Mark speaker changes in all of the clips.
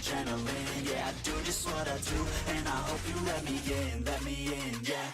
Speaker 1: adrenaline. Yeah, I do just what I do, and I hope you let me in, yeah.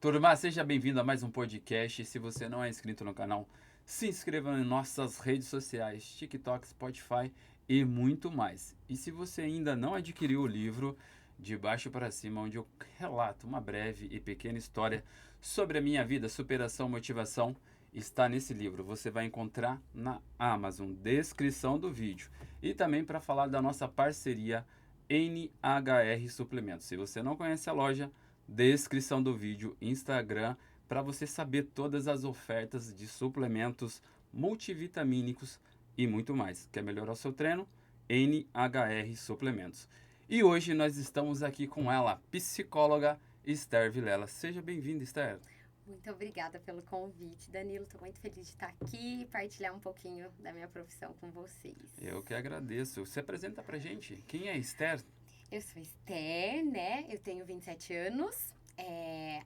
Speaker 2: Turma, seja bem-vindo a mais um podcast. Se você não é inscrito no canal, se inscreva em nossas redes sociais, TikTok, Spotify e muito mais. E se você ainda não adquiriu o livro De Baixo para Cima, onde eu relato uma breve e pequena história sobre a minha vida, superação, motivação, está nesse livro. Você vai encontrar na Amazon, descrição do vídeo. E também para falar da nossa parceria NHR Suplementos. Se você não conhece a loja, descrição do vídeo, Instagram, para você saber todas as ofertas de suplementos multivitamínicos e muito mais. Quer melhorar o seu treino? NHR Suplementos. E hoje nós estamos aqui com ela, psicóloga Esther Vilela. Seja bem-vinda, Esther.
Speaker 3: Muito obrigada pelo convite, Danilo. Estou muito feliz de estar aqui e partilhar um pouquinho da minha profissão com vocês.
Speaker 2: Eu que agradeço. Se apresenta pra gente. Quem é Esther?
Speaker 3: Eu sou Esther, né? Eu tenho 27 anos.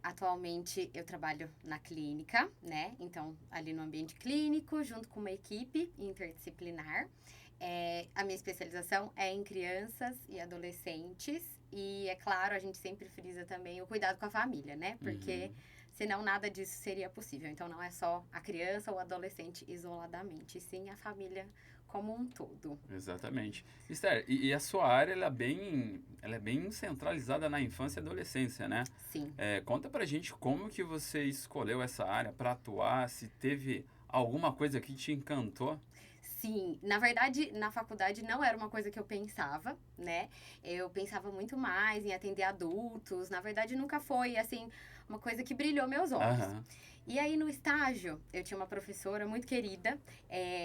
Speaker 3: Atualmente eu trabalho na clínica, né? Então, ali no ambiente clínico, junto com uma equipe interdisciplinar. A minha especialização é em crianças e adolescentes. E, é claro, a gente sempre frisa também o cuidado com a família, né? Porque senão nada disso seria possível. Então, não é só a criança ou o adolescente isoladamente, sim a família como um todo.
Speaker 2: Exatamente. Esther, e a sua área ela é bem centralizada na infância e adolescência, né?
Speaker 3: Sim.
Speaker 2: Conta pra gente como que você escolheu essa área para atuar, se teve alguma coisa que te encantou.
Speaker 3: Sim, na verdade, na faculdade não era uma coisa que eu pensava, né? Eu pensava muito mais em atender adultos. Na verdade, nunca foi, assim, uma coisa que brilhou meus olhos.
Speaker 2: Aham.
Speaker 3: E aí, no estágio, eu tinha uma professora muito querida,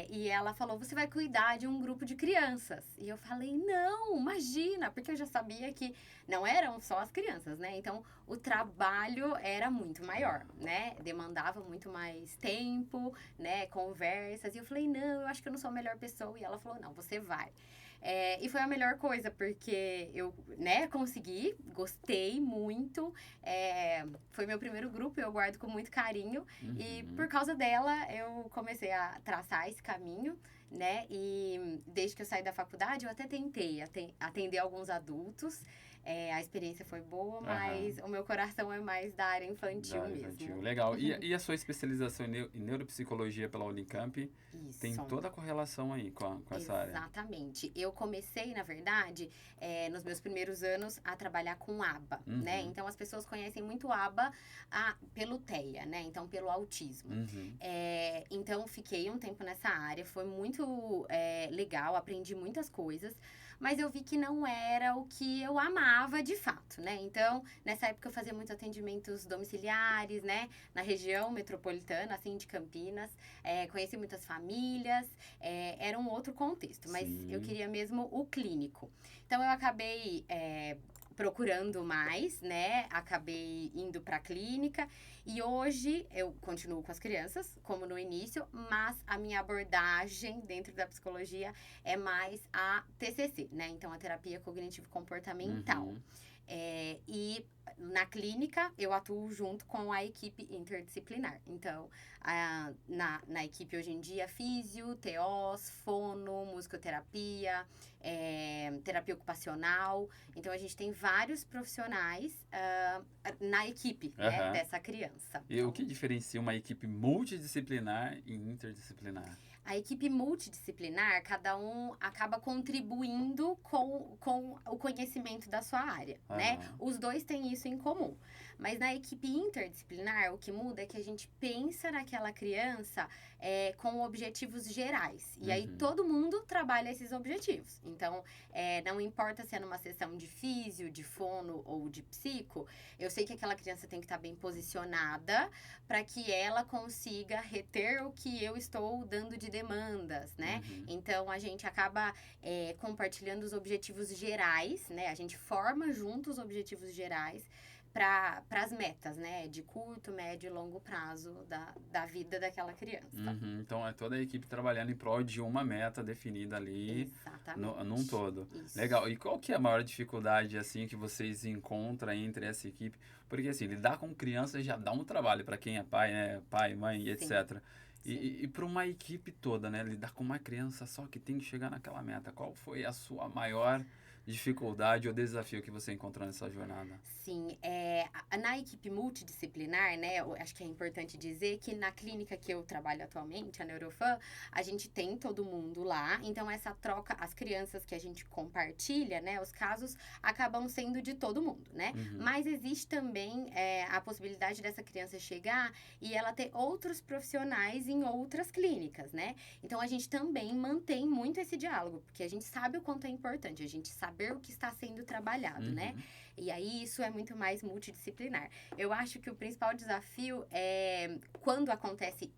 Speaker 3: e ela falou, você vai cuidar de um grupo de crianças. E eu falei, não, imagina, porque eu já sabia que não eram só as crianças, né? Então, o trabalho era muito maior, né? Demandava muito mais tempo, né? Conversas. E eu falei, não, eu acho que eu não sou a melhor pessoa. E ela falou, não, você vai. E foi a melhor coisa, porque eu, né, consegui, gostei muito. Foi meu primeiro grupo, eu guardo com muito carinho. E por causa dela, eu comecei a traçar esse caminho, né? E desde que eu saí da faculdade, eu até tentei atender alguns adultos. A experiência foi boa, mas o meu coração é mais da área infantil
Speaker 2: Da área
Speaker 3: mesmo.
Speaker 2: infantil. Legal. E a sua especialização em neuropsicologia pela Unicamp
Speaker 3: Isso.
Speaker 2: tem toda a correlação aí com essa área.
Speaker 3: Exatamente. Eu comecei, na verdade, nos meus primeiros anos, a trabalhar com ABA, né? Então, as pessoas conhecem muito ABA pelo TEA, né? Então, pelo autismo. Então, fiquei um tempo nessa área, foi muito legal, aprendi muitas coisas, mas eu vi que não era o que eu amava de fato, né? Então, nessa época eu fazia muitos atendimentos domiciliares, né? Na região metropolitana, assim, de Campinas. Conheci muitas famílias, era um outro contexto, mas
Speaker 2: Sim.
Speaker 3: eu queria mesmo o clínico. Então, eu acabei procurando mais, né? Acabei indo para a clínica e hoje eu continuo com as crianças, como no início, mas a minha abordagem dentro da psicologia é mais a TCC, né? Então, a terapia cognitivo-comportamental. E na clínica, eu atuo junto com a equipe interdisciplinar. Então, na equipe hoje em dia, físio, TOs, fono, musicoterapia, terapia ocupacional. Então, a gente tem vários profissionais na equipe, né, dessa criança.
Speaker 2: E o que diferencia uma equipe multidisciplinar e interdisciplinar?
Speaker 3: A equipe multidisciplinar, cada um acaba contribuindo com o conhecimento da sua área, né? Os dois têm isso em comum. Mas na equipe interdisciplinar, o que muda é que a gente pensa naquela criança com objetivos gerais. E aí todo mundo trabalha esses objetivos. Então, não importa se é numa sessão de físio, de fono ou de psico, eu sei que aquela criança tem que estar bem posicionada para que ela consiga reter o que eu estou dando de demandas, né? Então, a gente acaba compartilhando os objetivos gerais, né? A gente forma junto os objetivos gerais para as metas, né? De curto, médio e longo prazo da vida daquela criança.
Speaker 2: Então, é toda a equipe trabalhando em prol de uma meta definida ali.
Speaker 3: Exatamente.
Speaker 2: Num todo.
Speaker 3: Isso.
Speaker 2: Legal. E qual que é a maior dificuldade, assim, que vocês encontram entre essa equipe? Porque, assim, lidar com crianças já dá um trabalho para quem é pai, né? Pai, mãe,
Speaker 3: Sim.
Speaker 2: etc. E para uma equipe toda, né? Lidar com uma criança só que tem que chegar naquela meta. Qual foi a sua maior dificuldade ou desafio que você encontrou nessa jornada?
Speaker 3: Sim, na equipe multidisciplinar, né, eu acho que é importante dizer que na clínica que eu trabalho atualmente, a Neurofan, a gente tem todo mundo lá, então essa troca, as crianças que a gente compartilha, né, os casos acabam sendo de todo mundo, né?
Speaker 2: Uhum.
Speaker 3: Mas existe também a possibilidade dessa criança chegar e ela ter outros profissionais em outras clínicas, né? Então a gente também mantém muito esse diálogo, porque a gente sabe o quanto é importante, a gente saber o que está sendo trabalhado, né?
Speaker 2: Uhum.
Speaker 3: E aí isso é muito mais multidisciplinar. Eu acho que o principal desafio é quando acontece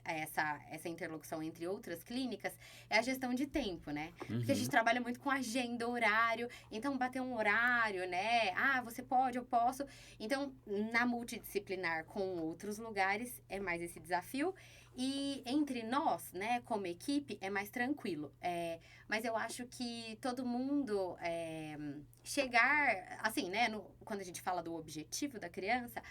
Speaker 3: essa interlocução entre outras clínicas, é a gestão de tempo, né? Porque a gente trabalha muito com agenda, horário, então bater um horário, né? Ah, você pode, eu posso. Então, na multidisciplinar com outros lugares, é mais esse desafio. E entre nós, né, como equipe, é mais tranquilo. Mas eu acho que todo mundo chegar, assim, né, quando a gente fala do objetivo da criança,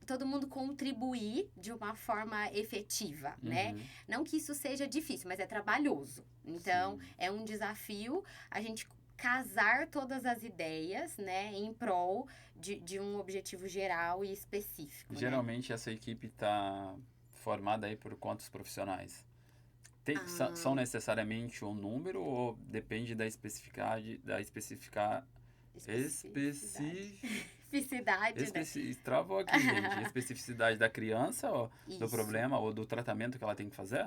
Speaker 3: todo mundo contribuir de uma forma efetiva, né?
Speaker 2: Uhum.
Speaker 3: Não que isso seja difícil, mas é trabalhoso. Então,
Speaker 2: Sim.
Speaker 3: é um desafio a gente casar todas as ideias, né, em prol de um objetivo geral e específico, né?
Speaker 2: Geralmente essa equipe está formada aí por quantos profissionais? São
Speaker 3: Ah,
Speaker 2: necessariamente um número ou depende da
Speaker 3: especificidade. Especificidade, né?
Speaker 2: travou aqui, gente. Especificidade da criança ou do
Speaker 3: Isso,
Speaker 2: problema ou do tratamento que ela tem que fazer?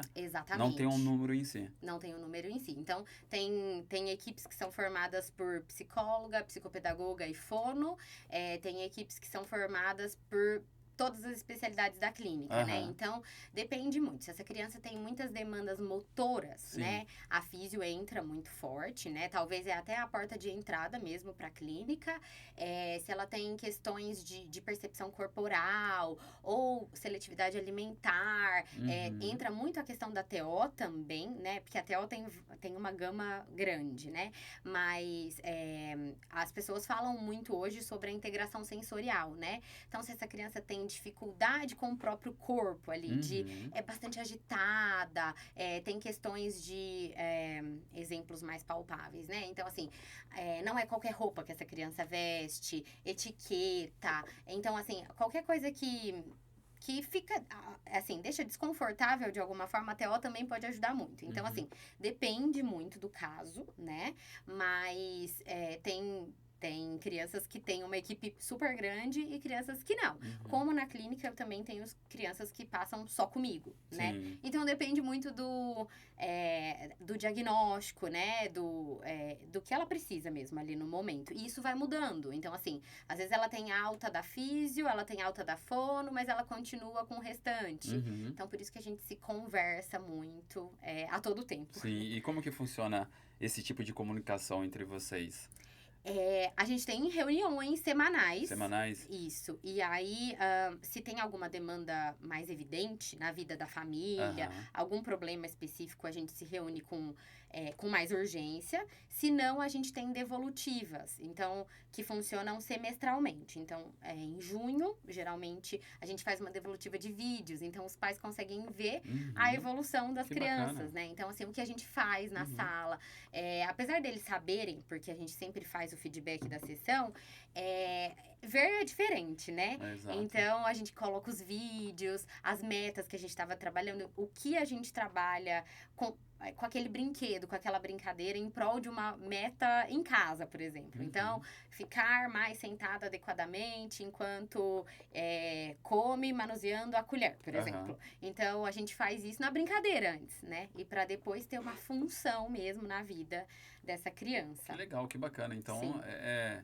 Speaker 2: Não tem um
Speaker 3: exatamente.
Speaker 2: número em si.
Speaker 3: Não tem o número em si. Então, tem equipes que são formadas por psicóloga, psicopedagoga e fono. Tem equipes que são formadas por todas as especialidades da clínica, né?
Speaker 2: Aham.
Speaker 3: Então, depende muito. Se essa criança tem muitas demandas motoras,
Speaker 2: Sim.
Speaker 3: né? A físio entra muito forte, né? Talvez é até a porta de entrada mesmo para a clínica. Se ela tem questões de percepção corporal ou seletividade alimentar,
Speaker 2: Uhum.
Speaker 3: entra muito a questão da TO também, né? Porque a TO tem uma gama grande, né? Mas as pessoas falam muito hoje sobre a integração sensorial, né? Então, se essa criança tem dificuldade com o próprio corpo ali,
Speaker 2: Uhum.
Speaker 3: é bastante agitada, tem questões de exemplos mais palpáveis, né? Então, assim, não é qualquer roupa que essa criança veste, etiqueta. Então, assim, qualquer coisa que fica, assim, deixa desconfortável de alguma forma, a TO também pode ajudar muito. Então,
Speaker 2: Uhum.
Speaker 3: assim, depende muito do caso, né? Mas tem crianças que têm uma equipe super grande e crianças que não.
Speaker 2: Uhum.
Speaker 3: Como na clínica, eu também tenho crianças que passam só comigo, né?
Speaker 2: Sim.
Speaker 3: Então, depende muito do diagnóstico, né? Do que ela precisa mesmo ali no momento. E isso vai mudando. Então, assim, às vezes ela tem alta da físio, ela tem alta da fono, mas ela continua com o restante.
Speaker 2: Uhum.
Speaker 3: Então, por isso que a gente se conversa muito a todo tempo.
Speaker 2: Sim. E como que funciona esse tipo de comunicação entre vocês?
Speaker 3: A gente tem reuniões semanais.
Speaker 2: Semanais?
Speaker 3: Isso. E aí, se tem alguma demanda mais evidente na vida da família,
Speaker 2: Aham.
Speaker 3: algum problema específico, a gente se reúne com mais urgência. Se não, a gente tem devolutivas, então, que funcionam semestralmente. Então, em junho, geralmente, a gente faz uma devolutiva de vídeos. Então, os pais conseguem ver a
Speaker 2: Uhum.
Speaker 3: evolução das
Speaker 2: Que
Speaker 3: crianças,
Speaker 2: bacana.
Speaker 3: né? Então, assim, o que a gente faz na
Speaker 2: Uhum.
Speaker 3: sala. Apesar deles saberem, porque a gente sempre faz o feedback da sessão, ver é diferente, né?
Speaker 2: Exato.
Speaker 3: Então, a gente coloca os vídeos, as metas que a gente estava trabalhando, o que a gente trabalha com aquele brinquedo, com aquela brincadeira em prol de uma meta em casa, por exemplo.
Speaker 2: Uhum.
Speaker 3: Então, ficar mais sentado adequadamente enquanto come manuseando a colher, por
Speaker 2: Aham.
Speaker 3: exemplo. Então, a gente faz isso na brincadeira antes, né? E para depois ter uma função mesmo na vida dessa criança.
Speaker 2: Que legal, que bacana. Então,
Speaker 3: Sim.
Speaker 2: é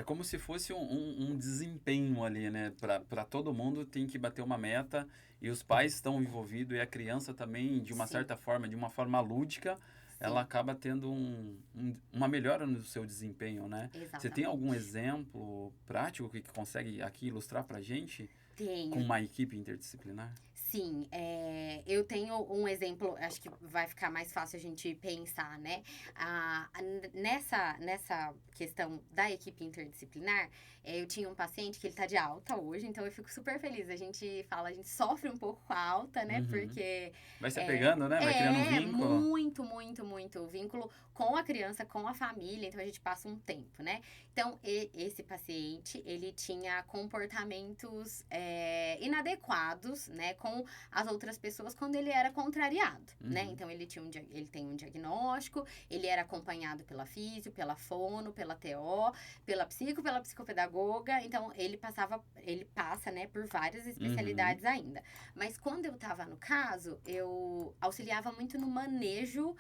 Speaker 2: como se fosse um desempenho ali, né? Para todo mundo tem que bater uma meta e os pais estão envolvidos e a criança também, de uma
Speaker 3: Sim.
Speaker 2: certa forma, de uma forma lúdica, ela
Speaker 3: Sim.
Speaker 2: acaba tendo uma melhora no seu desempenho, né? Você
Speaker 3: Exatamente.
Speaker 2: tem algum exemplo prático que consegue aqui ilustrar para gente com
Speaker 3: Tenho.
Speaker 2: uma equipe interdisciplinar?
Speaker 3: Sim, eu tenho um exemplo, acho que vai ficar mais fácil a gente pensar, né? Nessa questão da equipe interdisciplinar, eu tinha um paciente que ele tá de alta hoje, então eu fico super feliz. A gente sofre um pouco com a alta, né?
Speaker 2: Uhum.
Speaker 3: Porque
Speaker 2: Vai se apegando, né? Vai criando um vínculo.
Speaker 3: muito, muito, muito. O vínculo com a criança, com a família, então a gente passa um tempo, né? Então, esse paciente, ele tinha comportamentos inadequados, né, com as outras pessoas quando ele era contrariado, né? Então, ele tem um diagnóstico, ele era acompanhado pela físio, pela fono, pela TO, pela psicopedagoga, então ele passa, né, por várias especialidades ainda. Mas quando eu tava no caso, eu auxiliava muito no manejo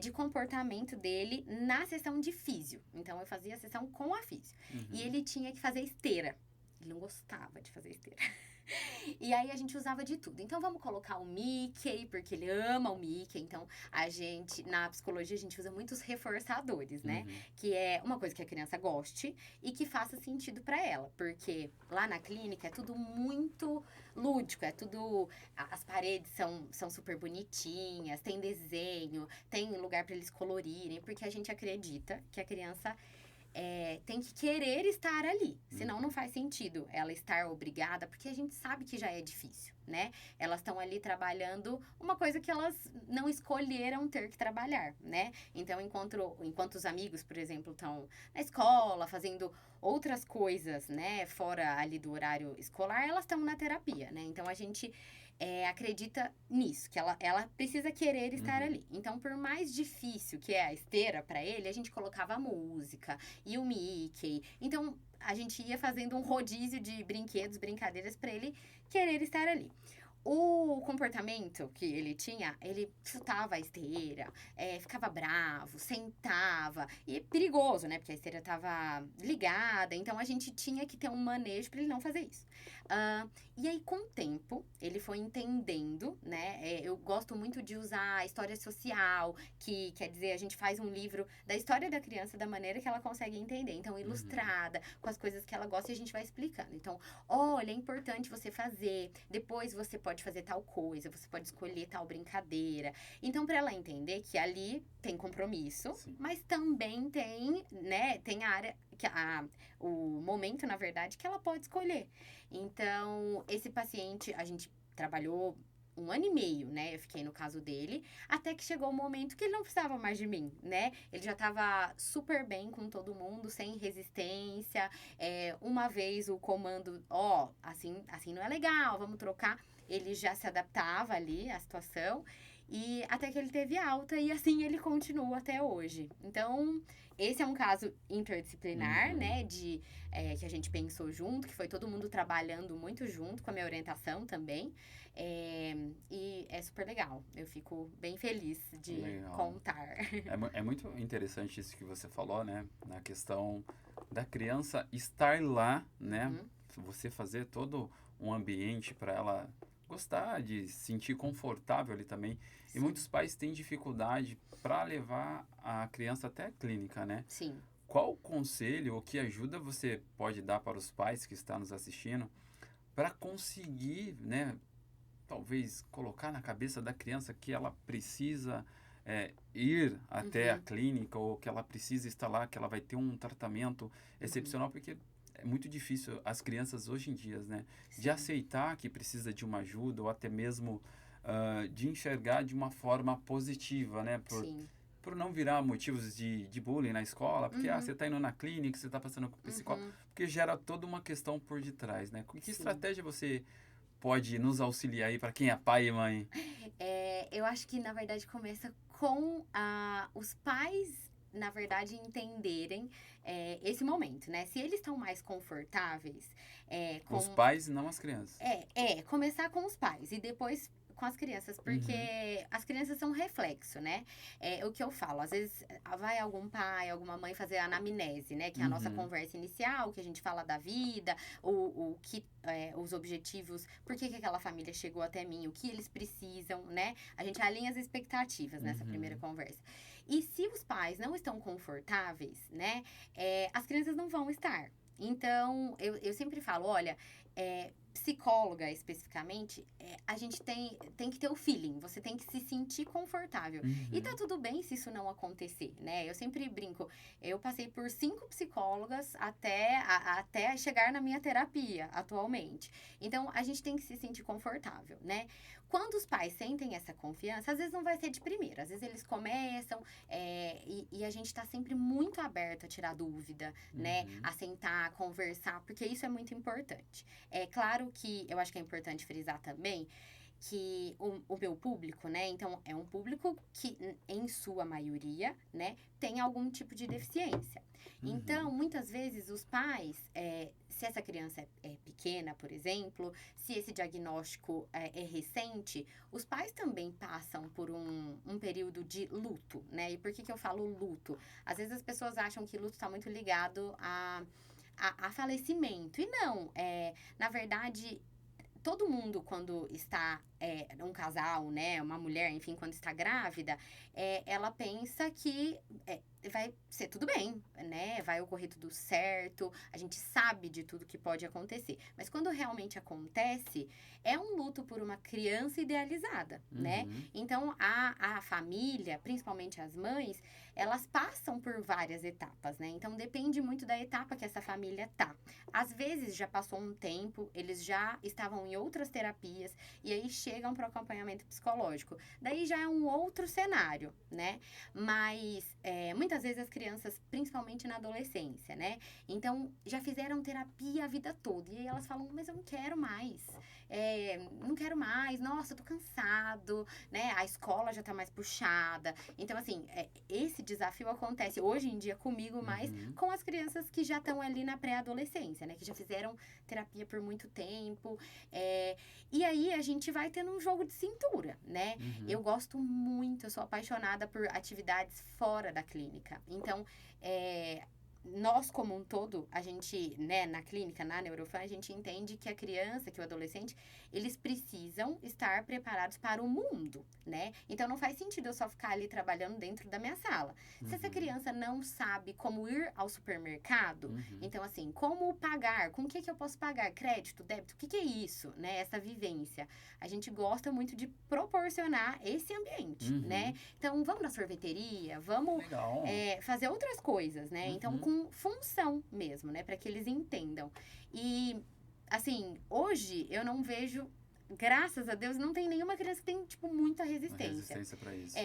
Speaker 3: de comportamento dele na sessão de físio. Então, eu fazia a sessão com a físio. E ele tinha que fazer esteira. Ele não gostava de fazer esteira. E aí, a gente usava de tudo. Então, vamos colocar o Mickey, porque ele ama o Mickey. Então, na psicologia, a gente usa muitos reforçadores, né? Que é uma coisa que a criança goste e que faça sentido pra ela. Porque lá na clínica é tudo muito lúdico, as paredes são super bonitinhas, tem desenho, tem lugar pra eles colorirem, porque a gente acredita que a criança tem que querer estar ali. Senão não faz sentido ela estar obrigada, porque a gente sabe que já é difícil, né? Elas estão ali trabalhando uma coisa que elas não escolheram ter que trabalhar, né? Então, enquanto os amigos, por exemplo, estão na escola, fazendo outras coisas, né? Fora ali do horário escolar, elas estão na terapia, né? Então, a gente acredita nisso, que ela precisa querer estar ali. Então, por mais difícil que é a esteira para ele, a gente colocava a música e o Mickey. Então, a gente ia fazendo um rodízio de brinquedos, brincadeiras para ele querer estar ali. O comportamento que ele tinha, ele chutava a esteira, ficava bravo, sentava. E é perigoso, né? Porque a esteira estava ligada. Então, a gente tinha que ter um manejo para ele não fazer isso. E aí, com o tempo, ele foi entendendo, né? Eu gosto muito de usar a história social, que quer dizer, a gente faz um livro da história da criança da maneira que ela consegue entender. Então, ilustrada, com as coisas que ela gosta e a gente vai explicando. Então, olha, é importante você fazer, depois você pode fazer tal coisa, você pode escolher tal brincadeira. Então, para ela entender que ali tem compromisso, mas também tem, né, tem a área, o momento, na verdade, que ela pode escolher. Então, esse paciente, a gente trabalhou 1 ano e meio, né? Eu fiquei no caso dele, até que chegou o momento que ele não precisava mais de mim, né? Ele já tava super bem com todo mundo, sem resistência. Uma vez o comando, assim não é legal, vamos trocar. Ele já se adaptava ali à situação. E até que ele teve alta, e assim ele continua até hoje. Então, esse é um caso interdisciplinar, né? Que a gente pensou junto, que foi todo mundo trabalhando muito junto, com a minha orientação também. E é super legal. Eu fico bem feliz de contar.
Speaker 2: É muito interessante isso que você falou, né? Na questão da criança estar lá, né? Você fazer todo um ambiente para ela gostar, de se sentir confortável ali também. Sim. E muitos pais têm dificuldade para levar a criança até a clínica, né?
Speaker 3: Sim.
Speaker 2: Qual conselho ou que ajuda você pode dar para os pais que estão nos assistindo para conseguir, né, talvez colocar na cabeça da criança que ela precisa ir até a clínica ou que ela precisa estar lá, que ela vai ter um tratamento excepcional, porque é muito difícil as crianças hoje em dia, né, de aceitar que precisa de uma ajuda ou até mesmo de enxergar de uma forma positiva, né, por não virar motivos de bullying na escola, porque você está indo na clínica, você está passando com o psicólogo, porque gera toda uma questão por detrás, né? Que estratégia você pode nos auxiliar aí para quem é pai e mãe?
Speaker 3: Eu acho que, na verdade, começa com os pais, na verdade, entenderem esse momento, né? Se eles estão mais confortáveis...
Speaker 2: Os pais e não as crianças.
Speaker 3: Começar com os pais e depois com as crianças, porque as crianças são reflexo, né? O que eu falo, às vezes vai algum pai, alguma mãe fazer a anamnese, né? Que é a nossa conversa inicial, que a gente fala da vida, os objetivos, por que aquela família chegou até mim, o que eles precisam, né? A gente alinha as expectativas nessa primeira conversa. E se os pais não estão confortáveis, né? As crianças não vão estar. Então, eu sempre falo, olha, psicóloga, especificamente, a gente tem que ter o feeling. Você tem que se sentir confortável. E tá tudo bem se isso não acontecer, né? Eu sempre brinco. Eu passei por 5 psicólogas até chegar na minha terapia, atualmente. Então, a gente tem que se sentir confortável, né? Quando os pais sentem essa confiança, às vezes não vai ser de primeira. Às vezes eles começam e a gente tá sempre muito aberto a tirar dúvida, né? A sentar, a conversar, porque isso é muito importante. É claro que eu acho que é importante frisar também que o meu público, né? Então, é um público que, em sua maioria, né, tem algum tipo de deficiência. Então, muitas vezes, os pais, se essa criança é pequena, por exemplo, se esse diagnóstico é recente, os pais também passam por um período de luto, né? E por que eu falo luto? Às vezes as pessoas acham que luto está muito ligado a falecimento. E não, na verdade, todo mundo, quando está um casal, né, uma mulher, enfim, quando está grávida, ela pensa que vai ser tudo bem, né, vai ocorrer tudo certo, a gente sabe de tudo que pode acontecer. Mas quando realmente acontece, é um luto por uma criança idealizada, né? Então, a família, principalmente as mães, elas passam por várias etapas, né? Então, depende muito da etapa que essa família tá. Às vezes, já passou um tempo, eles já estavam em outras terapias, e aí chegam para o acompanhamento psicológico. Daí já é um outro cenário, né? Mas, muitas vezes as crianças, principalmente na adolescência, né? Então, já fizeram terapia a vida toda, e aí elas falam, mas eu não quero mais. Não quero mais, nossa, eu tô cansado, né? A escola já tá mais puxada. Então, assim, esse desafio acontece hoje em dia comigo, mas com as crianças que já estão ali na pré-adolescência, né? Que já fizeram terapia por muito tempo. E aí, a gente vai tendo um jogo de cintura, né? Eu gosto muito, eu sou apaixonada por atividades fora da clínica. Então, nós, como um todo, a gente, né, na clínica, na Neurofan, a gente entende que a criança, que o adolescente, eles precisam estar preparados para o mundo, né? Então, não faz sentido eu só ficar ali trabalhando dentro da minha sala. Se essa criança não sabe como ir ao supermercado, então, assim, como pagar? Com o que eu posso pagar? Crédito, débito? O que é isso, né? Essa vivência. A gente gosta muito de proporcionar esse ambiente, né? Então, vamos na sorveteria, vamos fazer outras coisas, né? Então, com função mesmo, né? Para que eles entendam. E, assim, hoje eu não vejo, graças a Deus, não tem nenhuma criança que tem, tipo, muita resistência.
Speaker 2: Resistência para isso.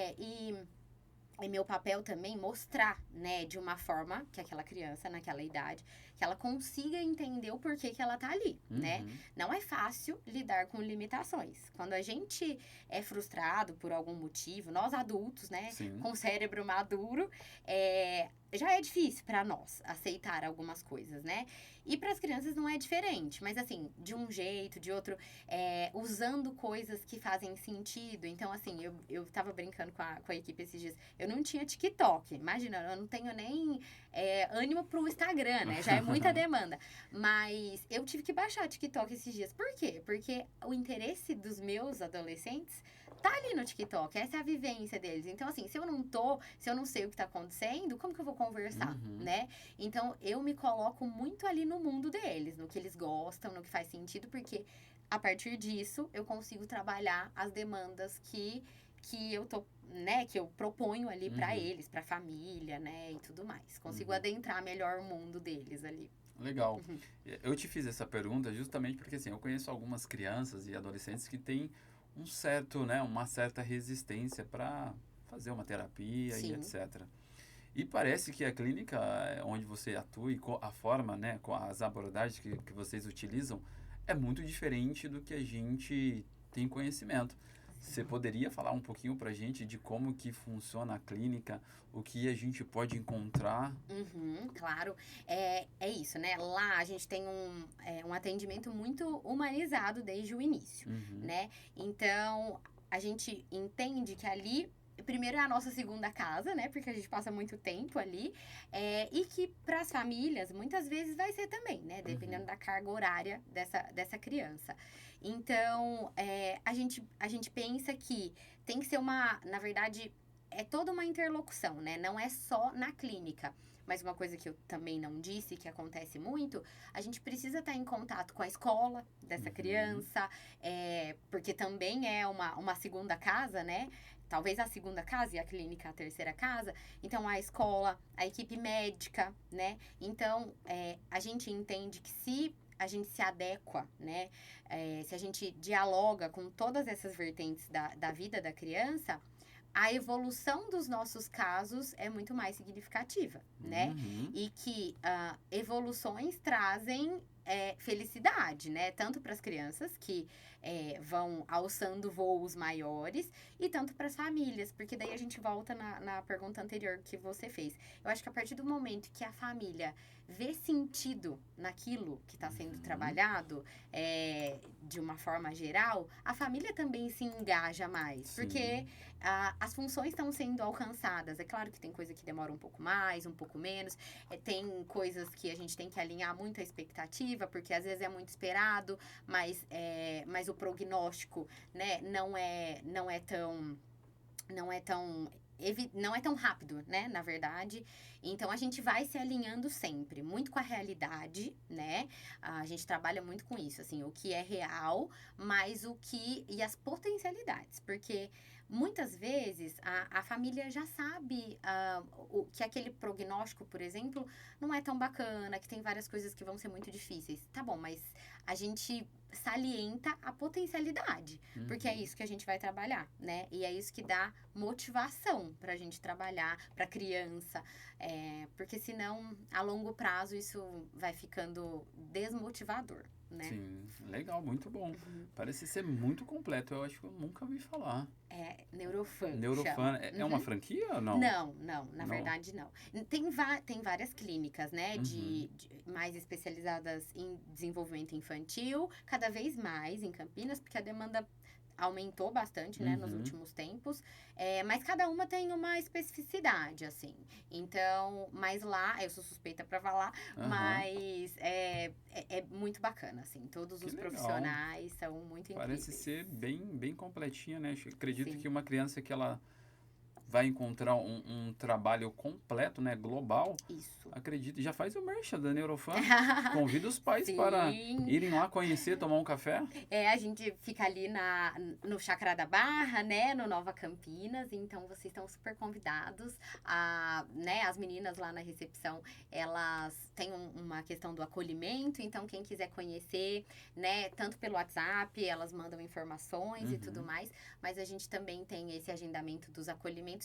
Speaker 3: É meu papel também mostrar, né, de uma forma que aquela criança, naquela idade, que ela consiga entender o porquê que ela tá ali, né? Não é fácil lidar com limitações. Quando a gente é frustrado por algum motivo, nós adultos, né, com o cérebro maduro, já é difícil para nós aceitar algumas coisas, né? E para as crianças não é diferente, mas assim, de um jeito, de outro, usando coisas que fazem sentido. Então, assim, eu tava brincando com a equipe esses dias, eu não tinha TikTok, imagina, eu não tenho nem ânimo pro Instagram, né? Já é muita demanda. Mas eu tive que baixar TikTok esses dias. Por quê? Porque o interesse dos meus adolescentes tá ali no TikTok, essa é a vivência deles. Então, assim, se eu não sei o que tá acontecendo, como que eu vou conversar, né? Então, eu me coloco muito ali no mundo deles, no que eles gostam, no que faz sentido, porque a partir disso, eu consigo trabalhar as demandas que eu tô, né, que eu proponho ali pra eles, pra família, né, e tudo mais. Consigo adentrar melhor o mundo deles ali.
Speaker 2: Legal. Eu te fiz essa pergunta justamente porque, assim, eu conheço algumas crianças e adolescentes que têm uma certa resistência para fazer uma terapia e etc. E parece que a clínica onde você atua e a forma, né, com as abordagens que vocês utilizam é muito diferente do que a gente tem conhecimento. Você poderia falar um pouquinho pra gente de como que funciona a clínica, o que a gente pode encontrar?
Speaker 3: Claro. É isso, né? Lá a gente tem um atendimento muito humanizado desde o início, né? Então, a gente entende que ali, primeiro, é a nossa segunda casa, né? Porque a gente passa muito tempo ali. E que para as famílias, muitas vezes vai ser também, né? Dependendo da carga horária dessa criança. Então, a gente pensa que tem que ser na verdade, é toda uma interlocução, né? Não é só na clínica. Mas uma coisa que eu também não disse, que acontece muito, a gente precisa estar em contato com a escola dessa criança, porque também é uma segunda casa, né? Talvez a segunda casa e a clínica a terceira casa. Então, a escola, a equipe médica, né? Então, a gente entende que se a gente se adequa, né? Se a gente dialoga com todas essas vertentes da vida da criança, a evolução dos nossos casos é muito mais significativa, né? E que evoluções trazem felicidade, né? Tanto para as crianças que vão alçando voos maiores e tanto para as famílias, porque daí a gente volta na pergunta anterior que você fez. Eu acho que a partir do momento que a família vê sentido naquilo que está sendo trabalhado, de uma forma geral, a família também se engaja mais, porque as funções estão sendo alcançadas. É claro que tem coisa que demora um pouco mais, um pouco menos. Tem coisas que a gente tem que alinhar muito a expectativa, porque às vezes é muito esperado, mas o prognóstico, né, não é tão rápido, né, na verdade. Então, a gente vai se alinhando sempre, muito com a realidade, né? A gente trabalha muito com isso, assim, o que é real, mas e as potencialidades, porque muitas vezes a família já sabe que aquele prognóstico, por exemplo, não é tão bacana, que tem várias coisas que vão ser muito difíceis. Tá bom, mas a gente salienta a potencialidade, porque é isso que a gente vai trabalhar, né? E é isso que dá motivação pra gente trabalhar, pra criança, porque senão, a longo prazo, isso vai ficando desmotivador, né?
Speaker 2: Sim, legal, muito bom. Parece ser muito completo, eu acho que eu nunca ouvi falar.
Speaker 3: Neurofan.
Speaker 2: Neurofan, é uma franquia ou não?
Speaker 3: Não, na verdade não. Tem várias clínicas, né, mais especializadas em desenvolvimento infantil, cada vez mais em Campinas, porque a demanda aumentou bastante, né, nos últimos tempos, mas cada uma tem uma especificidade, assim. Então, mas lá, eu sou suspeita para falar, mas é muito bacana, assim. Todos os profissionais são muito incríveis.
Speaker 2: Parece ser bem completinha, né? Eu acredito
Speaker 3: Sim.
Speaker 2: que uma criança que ela vai encontrar um trabalho completo, né, global.
Speaker 3: Isso.
Speaker 2: Acredito, já faz o merchan da Neurofan. Convida os pais para irem lá conhecer, tomar um café.
Speaker 3: A gente fica ali no Chácara da Barra, né, no Nova Campinas, então vocês estão super convidados. Né, as meninas lá na recepção, elas têm uma questão do acolhimento, então quem quiser conhecer, né, tanto pelo WhatsApp, elas mandam informações e tudo mais, mas a gente também tem esse agendamento dos acolhimentos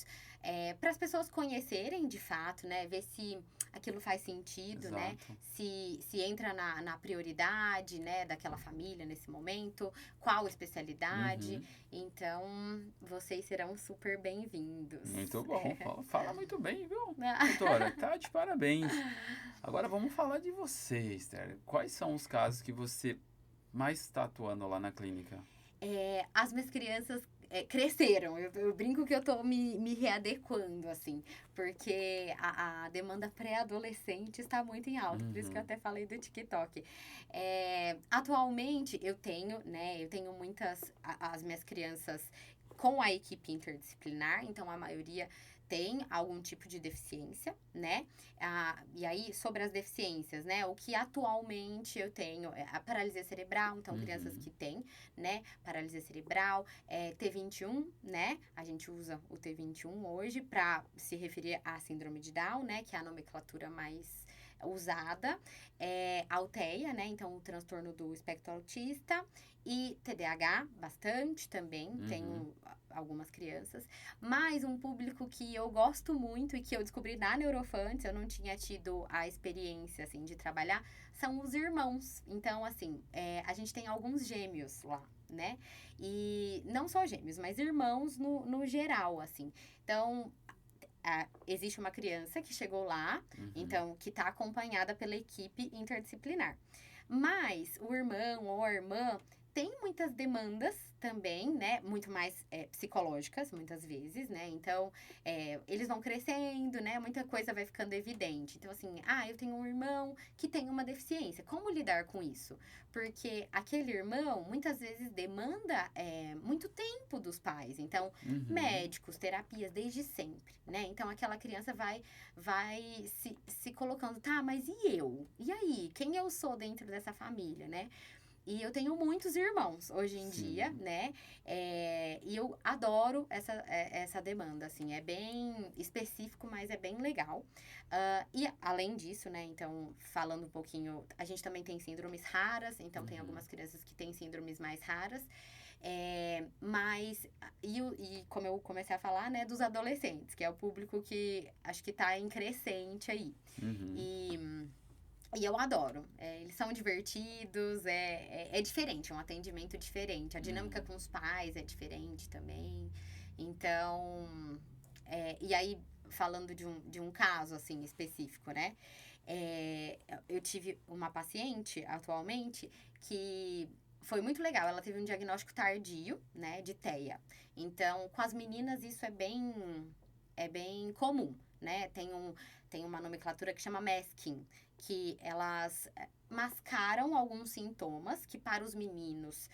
Speaker 3: para as pessoas conhecerem de fato, né? Ver se aquilo faz sentido, né? Se entra na prioridade, né? Daquela família nesse momento, qual especialidade. Então, vocês serão super bem-vindos.
Speaker 2: Muito bom. Fala muito bem, viu, doutora? Tá de parabéns. Agora vamos falar de você, Esther. Quais são os casos que você mais está atuando lá na clínica?
Speaker 3: As minhas crianças cresceram. Eu brinco que eu tô me readequando, assim, porque a demanda pré-adolescente está muito em alta, por isso que eu até falei do TikTok. Atualmente, eu tenho muitas, as minhas crianças com a equipe interdisciplinar, então a maioria tem algum tipo de deficiência, né? E aí, sobre as deficiências, né? O que atualmente eu tenho é a paralisia cerebral, então crianças que têm, né? Paralisia cerebral, T21, né? A gente usa o T21 hoje para se referir à síndrome de Down, né? Que é a nomenclatura mais usada. Alteia, né? Então, o transtorno do espectro autista. E TDAH, bastante também, tenho algumas crianças. Mas um público que eu gosto muito e que eu descobri na Neurofan, eu não tinha tido a experiência, assim, de trabalhar, são os irmãos. Então, assim, a gente tem alguns gêmeos lá, né? E não só gêmeos, mas irmãos no geral, assim. Então, existe uma criança que chegou lá, então, que está acompanhada pela equipe interdisciplinar. Mas o irmão ou a irmã tem muitas demandas também, né? Muito mais psicológicas, muitas vezes, né? Então, eles vão crescendo, né? Muita coisa vai ficando evidente. Então, assim, eu tenho um irmão que tem uma deficiência. Como lidar com isso? Porque aquele irmão, muitas vezes, demanda muito tempo escopo dos pais. Então,
Speaker 2: Uhum.
Speaker 3: médicos, terapias, desde sempre, né? Então, aquela criança vai se colocando, tá, mas e eu? E aí? Quem eu sou dentro dessa família, né? E eu tenho muitos irmãos hoje em
Speaker 2: Sim.
Speaker 3: dia, né? E eu adoro essa demanda, assim. É bem específico, mas é bem legal. E além disso, né? Então, falando um pouquinho... A gente também tem síndromes raras. Então, tem
Speaker 2: Uhum.
Speaker 3: algumas crianças que têm síndromes mais raras. Mas... E como eu comecei a falar, né? Dos adolescentes, que é o público que acho que tá em crescente aí.
Speaker 2: Uhum.
Speaker 3: E eu adoro. Eles são divertidos, é diferente, é um atendimento diferente. A dinâmica
Speaker 2: Uhum.
Speaker 3: com os pais é diferente também. Então, e aí, falando de um caso, assim, específico, né? Eu tive uma paciente, atualmente, que foi muito legal. Ela teve um diagnóstico tardio, né, de TEA. Então, com as meninas, isso é bem comum, né? Tem uma nomenclatura que chama masking, que elas mascaram alguns sintomas que para os meninos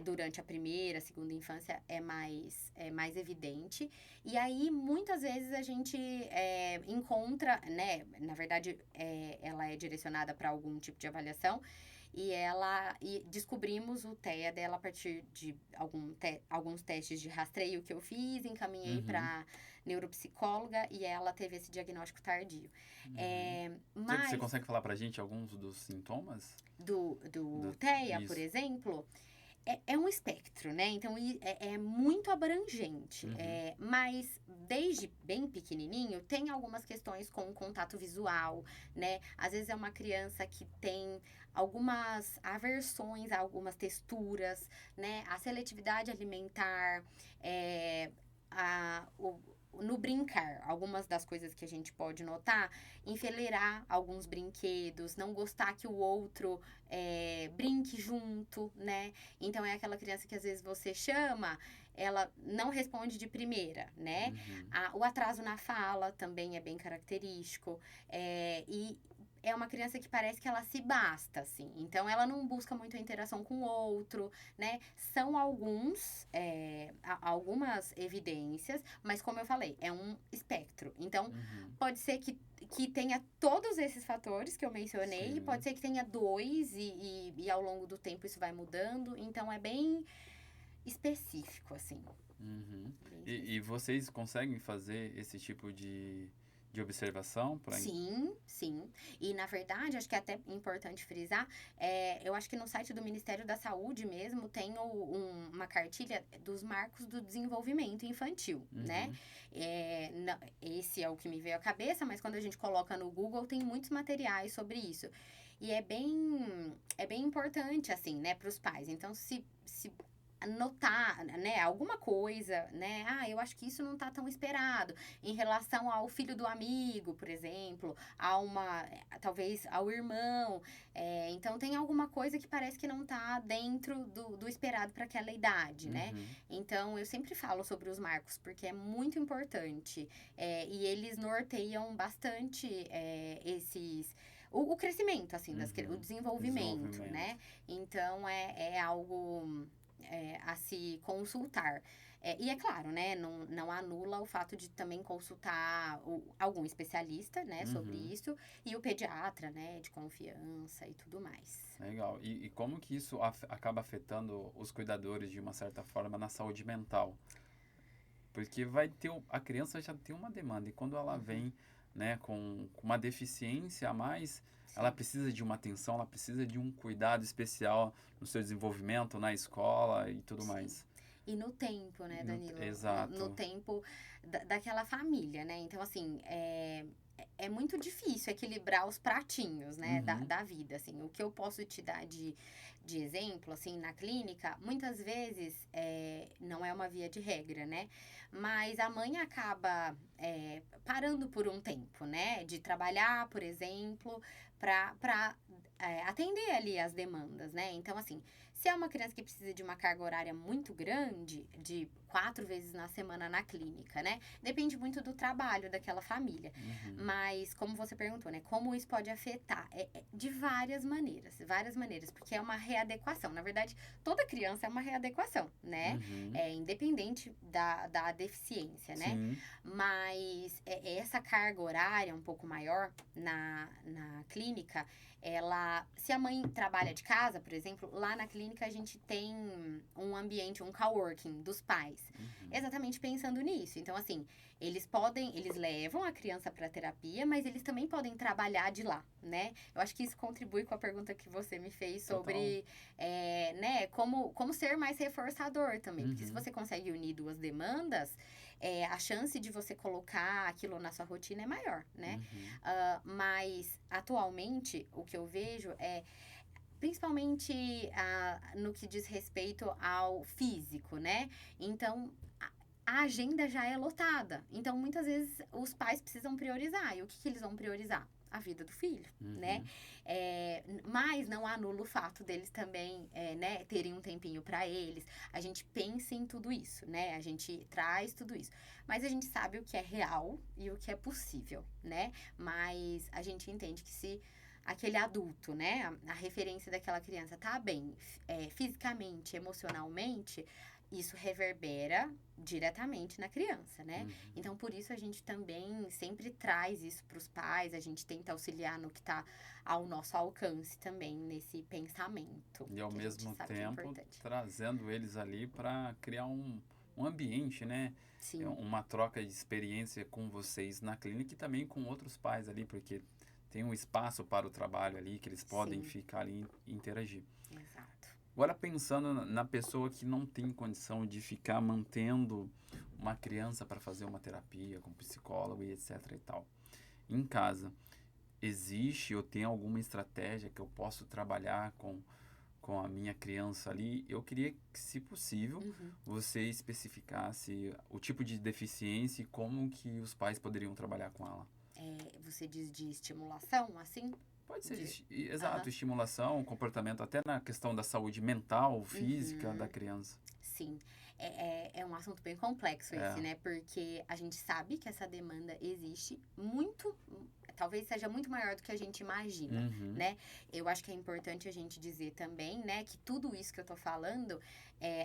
Speaker 3: durante a primeira, segunda infância é mais evidente. E aí, muitas vezes, a gente encontra, né? Na verdade, ela é direcionada para algum tipo de avaliação. E descobrimos o TEA dela a partir de alguns testes de rastreio que eu fiz, encaminhei
Speaker 2: Uhum.
Speaker 3: para neuropsicóloga e ela teve esse diagnóstico tardio.
Speaker 2: Você
Speaker 3: Mas
Speaker 2: consegue falar pra gente alguns dos sintomas?
Speaker 3: do TEA, por
Speaker 2: Isso.
Speaker 3: exemplo, é um espectro, né? Então, é muito abrangente.
Speaker 2: Uhum.
Speaker 3: Mas, desde bem pequenininho, tem algumas questões com o contato visual, né? Às vezes, é uma criança que tem algumas aversões a algumas texturas, né? A seletividade alimentar, no brincar, algumas das coisas que a gente pode notar, enfileirar alguns brinquedos, não gostar que o outro brinque junto, né? Então, é aquela criança que às vezes você chama, ela não responde de primeira, né?
Speaker 2: Uhum.
Speaker 3: O atraso na fala também é bem característico. E é uma criança que parece que ela se basta, assim. Então, ela não busca muito a interação com o outro, né? São algumas evidências, mas como eu falei, é um espectro. Então,
Speaker 2: Uhum.
Speaker 3: pode ser que tenha todos esses fatores que eu mencionei, e
Speaker 2: Sim.
Speaker 3: pode ser que tenha dois, e ao longo do tempo isso vai mudando. Então, é bem específico, assim.
Speaker 2: Uhum.
Speaker 3: Bem
Speaker 2: E
Speaker 3: específico.
Speaker 2: vocês conseguem fazer esse tipo de observação para
Speaker 3: Sim, sim. E, na verdade, acho que é até importante frisar, eu acho que no site do Ministério da Saúde mesmo tem uma cartilha dos marcos do desenvolvimento infantil, né? Esse é o que me veio à cabeça, mas quando a gente coloca no Google, tem muitos materiais sobre isso. E é bem importante, assim, né, para os pais. Então, se notar, né, alguma coisa, né? Eu acho que isso não tá tão esperado em relação ao filho do amigo, por exemplo, talvez ao irmão. Então tem alguma coisa que parece que não tá dentro do esperado para aquela idade, né?
Speaker 2: Uhum.
Speaker 3: Então eu sempre falo sobre os marcos porque é muito importante e eles norteiam bastante o crescimento, assim, o
Speaker 2: Uhum.
Speaker 3: desenvolvimento, né? Então é algo a se consultar. E é claro, né, não anula o fato de também consultar algum especialista, né, sobre
Speaker 2: Uhum.
Speaker 3: isso, e o pediatra, né, de confiança e tudo mais.
Speaker 2: Legal. E como que isso acaba afetando os cuidadores de uma certa forma na saúde mental? Porque a criança já tem uma demanda e quando ela vem, né, com uma deficiência a mais, ela
Speaker 3: Sim.
Speaker 2: precisa de uma atenção, ela precisa de um cuidado especial no seu desenvolvimento, na escola e tudo
Speaker 3: Sim.
Speaker 2: mais.
Speaker 3: E no tempo, né, Danilo? No
Speaker 2: Exato.
Speaker 3: tempo daquela família, né? Então, assim, é muito difícil equilibrar os pratinhos, né,
Speaker 2: Uhum.
Speaker 3: da vida, assim. O que eu posso te dar de exemplo, assim, na clínica, muitas vezes não é uma via de regra, né? Mas a mãe acaba parando por um tempo, né? De trabalhar, por exemplo, para atender ali as demandas, né? Então, assim, Se é uma criança que precisa de uma carga horária muito grande, de 4 vezes na semana na clínica, né? Depende muito do trabalho daquela família. Mas, como você perguntou, né? Como isso pode afetar? De várias maneiras, porque é uma readequação. Na verdade, toda criança é uma readequação, né? Independente da deficiência, né?
Speaker 2: Sim.
Speaker 3: Mas essa carga horária um pouco maior na clínica, se a mãe trabalha de casa, por exemplo, lá na clínica a gente tem um ambiente, um coworking dos pais, exatamente pensando nisso. Então, assim, eles levam a criança para terapia, mas eles também podem trabalhar de lá, né? Eu acho que isso contribui com a pergunta que você me fez sobre, né, como ser mais reforçador também. Porque se você consegue unir duas demandas, a chance de você colocar aquilo na sua rotina é maior, né? Mas, atualmente, o que eu vejo principalmente no que diz respeito ao físico, né? Então, a agenda já é lotada. Então, muitas vezes, os pais precisam priorizar. E o que eles vão priorizar? A vida do filho, né? Mas não anula o fato deles também, né, terem um tempinho para eles. A gente pensa em tudo isso, né? A gente traz tudo isso. Mas a gente sabe o que é real e o que é possível, né? Mas a gente entende que se aquele adulto, né, a referência daquela criança tá bem fisicamente, emocionalmente, isso reverbera diretamente na criança, né? Então, por isso, a gente também sempre traz isso para os pais, a gente tenta auxiliar no que está ao nosso alcance também, nesse pensamento.
Speaker 2: E, ao
Speaker 3: que a gente
Speaker 2: mesmo
Speaker 3: sabe que é
Speaker 2: tempo,
Speaker 3: importante.
Speaker 2: trazendo eles ali para criar um ambiente, né?
Speaker 3: Sim,
Speaker 2: Uma troca de experiência com vocês na clínica e também com outros pais ali, porque tem um espaço para o trabalho ali, que eles podem
Speaker 3: Sim.
Speaker 2: ficar ali e interagir.
Speaker 3: exato.
Speaker 2: Agora, pensando na pessoa que não tem condição de ficar mantendo uma criança para fazer uma terapia com psicólogo e etc e tal, em casa, existe ou tem alguma estratégia que eu posso trabalhar com a minha criança ali? Eu queria que, se possível, você especificasse o tipo de deficiência e como que os pais poderiam trabalhar com ela.
Speaker 3: Você diz de estimulação, assim?
Speaker 2: Pode ser,
Speaker 3: De-
Speaker 2: exato, estimulação, comportamento, até na questão da saúde mental, física da criança.
Speaker 3: Sim, é um assunto bem complexo esse, né? Porque a gente sabe que essa demanda existe muito, talvez seja muito maior do que a gente imagina, né? Eu acho que é importante a gente dizer também, né, que tudo isso que eu tô falando,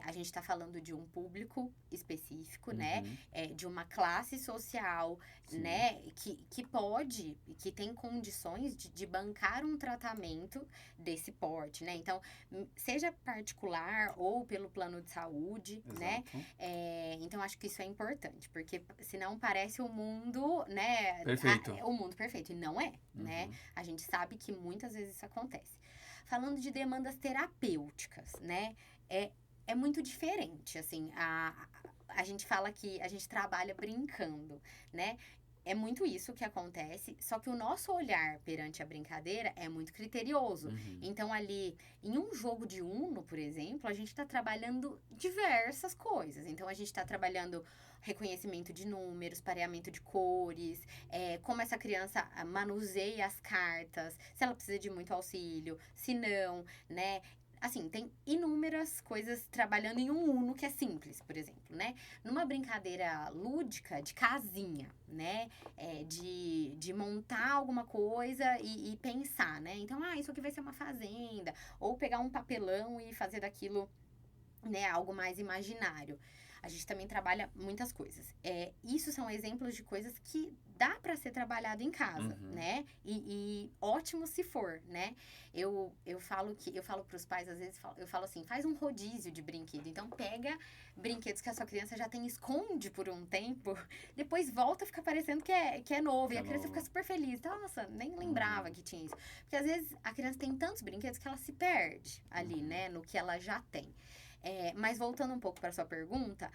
Speaker 3: a gente tá falando de um público específico, né? De uma classe social,
Speaker 2: Sim.
Speaker 3: né? Que tem condições de bancar um tratamento desse porte, né? Então, seja particular ou pelo plano de saúde, né?
Speaker 2: Exato.
Speaker 3: Então, acho que isso é importante, porque senão parece o mundo, né?
Speaker 2: Perfeito.
Speaker 3: O mundo perfeito, e não é, né? A gente sabe que muitas vezes isso acontece. Falando de demandas terapêuticas, né? É muito diferente, assim, a gente fala que a gente trabalha brincando, né? É muito isso que acontece, só que o nosso olhar perante a brincadeira é muito criterioso. Então, ali, em um jogo de Uno, por exemplo, a gente está trabalhando diversas coisas. Então, a gente está trabalhando reconhecimento de números, pareamento de cores, como essa criança manuseia as cartas, se ela precisa de muito auxílio, se não, né? Assim, tem inúmeras coisas trabalhando em um Uno que é simples, por exemplo, né? Numa brincadeira lúdica de casinha, né? De montar alguma coisa e pensar, né? Então, isso aqui vai ser uma fazenda. Ou pegar um papelão e fazer daquilo, né, algo mais imaginário. A gente também trabalha muitas coisas. Isso são exemplos de coisas que dá para ser trabalhado em casa, né? E ótimo se for, né? Eu falo para os pais, às vezes, eu falo assim, faz um rodízio de brinquedo. Então, pega brinquedos que a sua criança já tem, esconde por um tempo, depois volta, fica parecendo que é novo. E a criança fica super feliz. Nossa, nem lembrava que tinha isso. Porque, às vezes, a criança tem tantos brinquedos que ela se perde ali, né? No que ela já tem. Mas voltando um pouco para sua pergunta,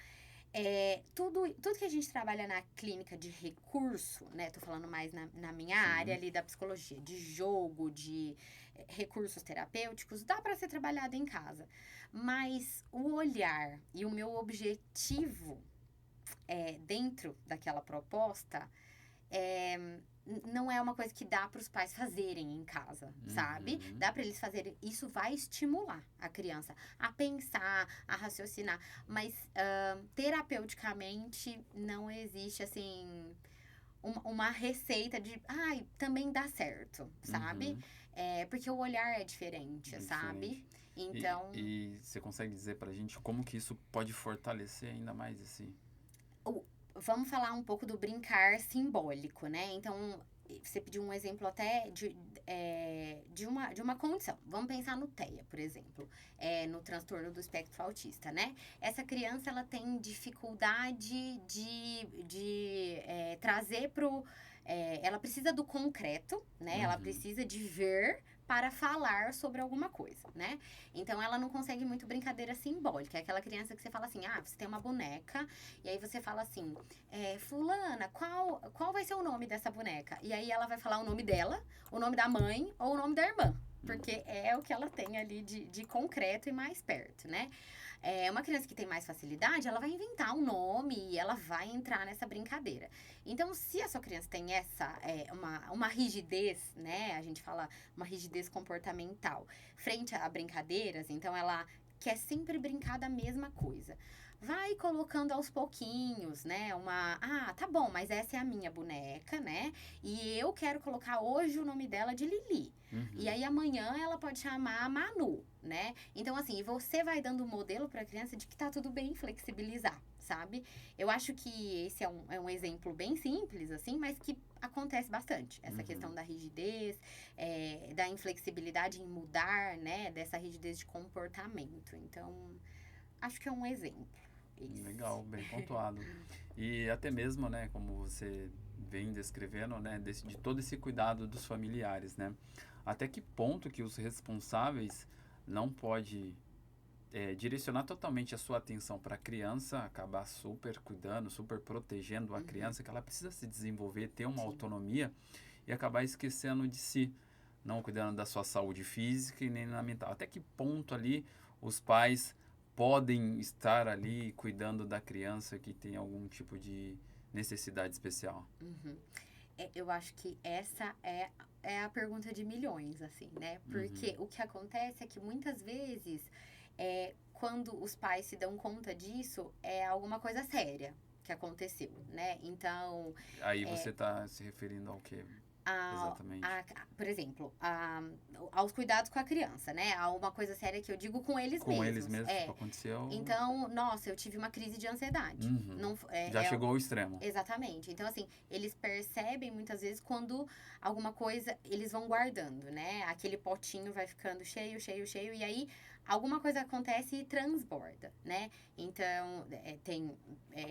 Speaker 3: tudo que a gente trabalha na clínica de recurso, né? Tô falando mais na minha área ali da psicologia, de jogo, de recursos terapêuticos, dá para ser trabalhado em casa. Mas o olhar e o meu objetivo dentro daquela proposta não é uma coisa que dá para os pais fazerem em casa, sabe?
Speaker 2: Uhum.
Speaker 3: Dá para eles fazerem. Isso vai estimular a criança a pensar, a raciocinar. Mas terapeuticamente não existe assim uma receita de, ai, também dá certo, sabe?
Speaker 2: Uhum.
Speaker 3: Porque o olhar é diferente,
Speaker 2: É
Speaker 3: sabe?
Speaker 2: diferente.
Speaker 3: Então,
Speaker 2: E você consegue dizer pra gente como que isso pode fortalecer ainda mais
Speaker 3: vamos falar um pouco do brincar simbólico, né? Então, você pediu um exemplo até de uma condição. Vamos pensar no TEA, por exemplo, no transtorno do espectro autista, né? Essa criança, ela tem dificuldade de trazer pro... ela precisa do concreto, né? Ela
Speaker 2: Uhum.
Speaker 3: precisa de ver para falar sobre alguma coisa, né? Então, ela não consegue muito brincadeira simbólica. É aquela criança que você fala assim, você tem uma boneca, e aí você fala assim, fulana, qual vai ser o nome dessa boneca? E aí ela vai falar o nome dela, o nome da mãe ou o nome da irmã. Porque é o que ela tem ali de concreto e mais perto, né? Uma criança que tem mais facilidade, ela vai inventar um nome e ela vai entrar nessa brincadeira. Então, se a sua criança tem uma rigidez, né? A gente fala uma rigidez comportamental frente a brincadeiras, então ela quer sempre brincar da mesma coisa. Vai colocando aos pouquinhos, né? Tá bom, mas essa é a minha boneca, né? E eu quero colocar hoje o nome dela de Lili.
Speaker 2: Uhum.
Speaker 3: E aí amanhã ela pode chamar Manu, né? Então, assim, e você vai dando um modelo para a criança de que tá tudo bem flexibilizar, sabe? Eu acho que esse é um exemplo bem simples, assim, mas que acontece bastante. Essa questão da rigidez, da inflexibilidade em mudar, né? Dessa rigidez de comportamento. Então, acho que é um exemplo. Isso.
Speaker 2: Legal, bem pontuado. E até mesmo, né, como você vem descrevendo, né, de todo esse cuidado dos familiares, né? Até que ponto que os responsáveis não pode direcionar totalmente a sua atenção para a criança, acabar super cuidando, super protegendo a criança, que ela precisa se desenvolver, ter uma
Speaker 3: Sim.
Speaker 2: autonomia e acabar esquecendo de si, não cuidando da sua saúde física e nem na mental. Até que ponto ali os pais podem estar ali cuidando da criança que tem algum tipo de necessidade especial?
Speaker 3: Uhum. Eu acho que essa é a pergunta de milhões, assim, né? Porque o que acontece é que muitas vezes, quando os pais se dão conta disso, é alguma coisa séria que aconteceu, né? Então,
Speaker 2: Aí você está se referindo ao quê? Exatamente.
Speaker 3: por exemplo, aos cuidados com a criança, né? A uma coisa séria que eu digo com eles
Speaker 2: Com eles
Speaker 3: mesmos.
Speaker 2: mesmos, tipo, aconteceu.
Speaker 3: Então, nossa, eu tive uma crise de ansiedade.
Speaker 2: Uhum.
Speaker 3: Não,
Speaker 2: Já chegou ao extremo.
Speaker 3: Exatamente. Então, assim, eles percebem muitas vezes quando alguma coisa eles vão guardando, né? Aquele potinho vai ficando cheio, cheio, cheio, e aí alguma coisa acontece e transborda, né? Então,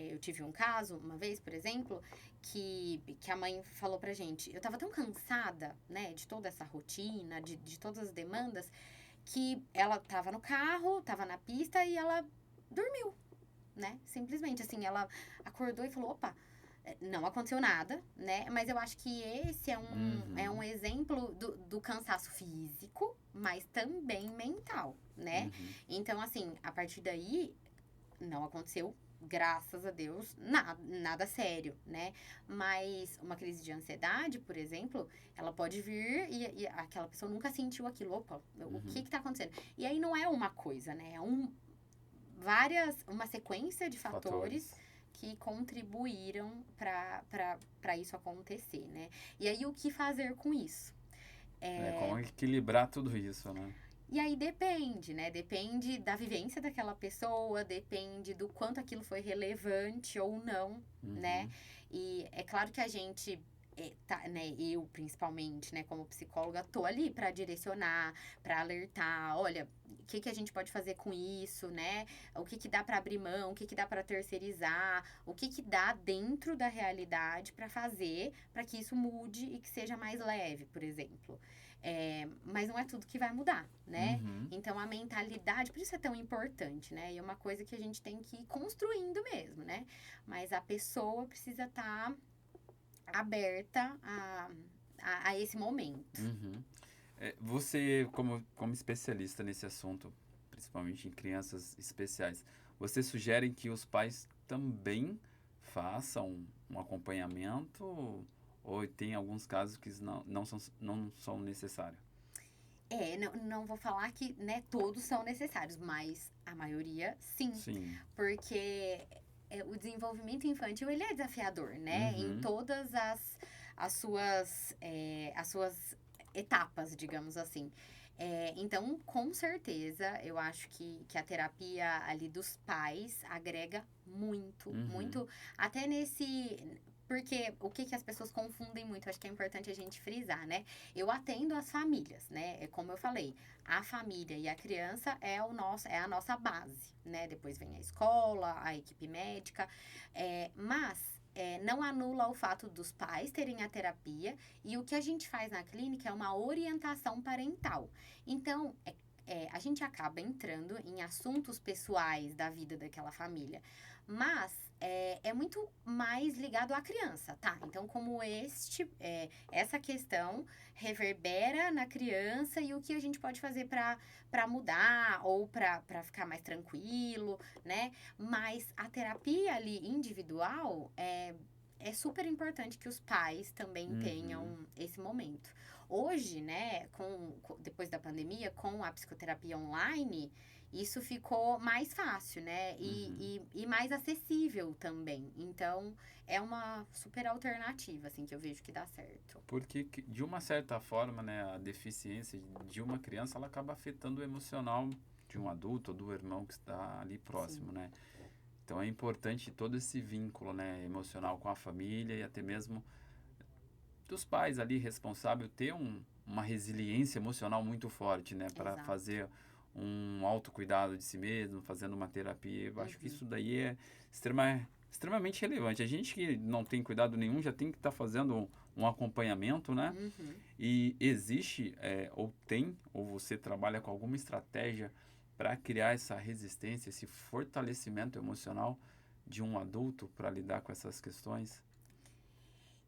Speaker 3: eu tive um caso, uma vez, por exemplo, que a mãe falou pra gente, eu tava tão cansada, né, de toda essa rotina, de todas as demandas, que ela tava no carro, tava na pista e ela dormiu, né? Simplesmente, assim, ela acordou e falou, opa, não aconteceu nada, né? Mas eu acho que esse é um exemplo do cansaço físico, mas também mental, né? Então, assim, a partir daí, não aconteceu, graças a Deus, nada sério, né? Mas uma crise de ansiedade, por exemplo, ela pode vir e aquela pessoa nunca sentiu aquilo. Opa, o que tá acontecendo? E aí não é uma coisa, né? É uma sequência de fatores que contribuíram para isso acontecer, né? E aí, o que fazer com isso?
Speaker 2: Como equilibrar tudo isso, né?
Speaker 3: E aí depende, né? Depende da vivência daquela pessoa, depende do quanto aquilo foi relevante ou não, né? E é claro que a gente né, eu principalmente, né, como psicóloga, tô ali para direcionar, para alertar, olha, o que a gente pode fazer com isso, né? O que dá para abrir mão, o que dá para terceirizar, o que dá dentro da realidade para fazer para que isso mude e que seja mais leve, por exemplo. Mas não é tudo que vai mudar, né? Então a mentalidade, por isso é tão importante, né? E é uma coisa que a gente tem que ir construindo mesmo, né? Mas a pessoa precisa estar aberta a esse momento.
Speaker 2: Você, como especialista nesse assunto, principalmente em crianças especiais, você sugere que os pais também façam um acompanhamento Ou tem alguns casos que não são necessários?
Speaker 3: Não vou falar que, né, todos são necessários, mas a maioria sim,
Speaker 2: Sim.
Speaker 3: porque o desenvolvimento infantil, ele é desafiador, né, em
Speaker 2: Uhum.
Speaker 3: todas as suas etapas, digamos assim. Então, com certeza, eu acho que a terapia ali dos pais agrega muito,
Speaker 2: Uhum.
Speaker 3: muito, até nesse... Porque o que as pessoas confundem muito, acho que é importante a gente frisar, né? Eu atendo as famílias, né? É como eu falei, a família e a criança é a nossa base, né? Depois vem a escola, a equipe médica, mas não anula o fato dos pais terem a terapia, e o que a gente faz na clínica é uma orientação parental. Então, a gente acaba entrando em assuntos pessoais da vida daquela família, mas é muito mais ligado à criança, tá? Então, como essa questão reverbera na criança e o que a gente pode fazer para mudar ou para ficar mais tranquilo, né? Mas a terapia ali individual é super importante que os pais também
Speaker 2: Uhum.
Speaker 3: tenham esse momento. Hoje, né, depois da pandemia, com a psicoterapia online, isso ficou mais fácil, né?
Speaker 2: Uhum.
Speaker 3: E mais acessível também. Então, é uma super alternativa, assim, que eu vejo que dá certo.
Speaker 2: Porque, de uma certa forma, né, a deficiência de uma criança, ela acaba afetando o emocional de um adulto ou do irmão que está ali próximo,
Speaker 3: Sim,
Speaker 2: né? Então é importante todo esse vínculo, né, emocional com a família e até mesmo dos pais ali responsável ter uma resiliência emocional muito forte, né, para
Speaker 3: exato.
Speaker 2: fazer um autocuidado de si mesmo, fazendo uma terapia. Eu acho que
Speaker 3: Uhum,
Speaker 2: isso daí é extremamente relevante. A gente que não tem cuidado nenhum já tem que estar fazendo um acompanhamento, né?
Speaker 3: uhum.
Speaker 2: E existe, ou você trabalha com alguma estratégia para criar essa resistência, esse fortalecimento emocional de um adulto para lidar com essas questões?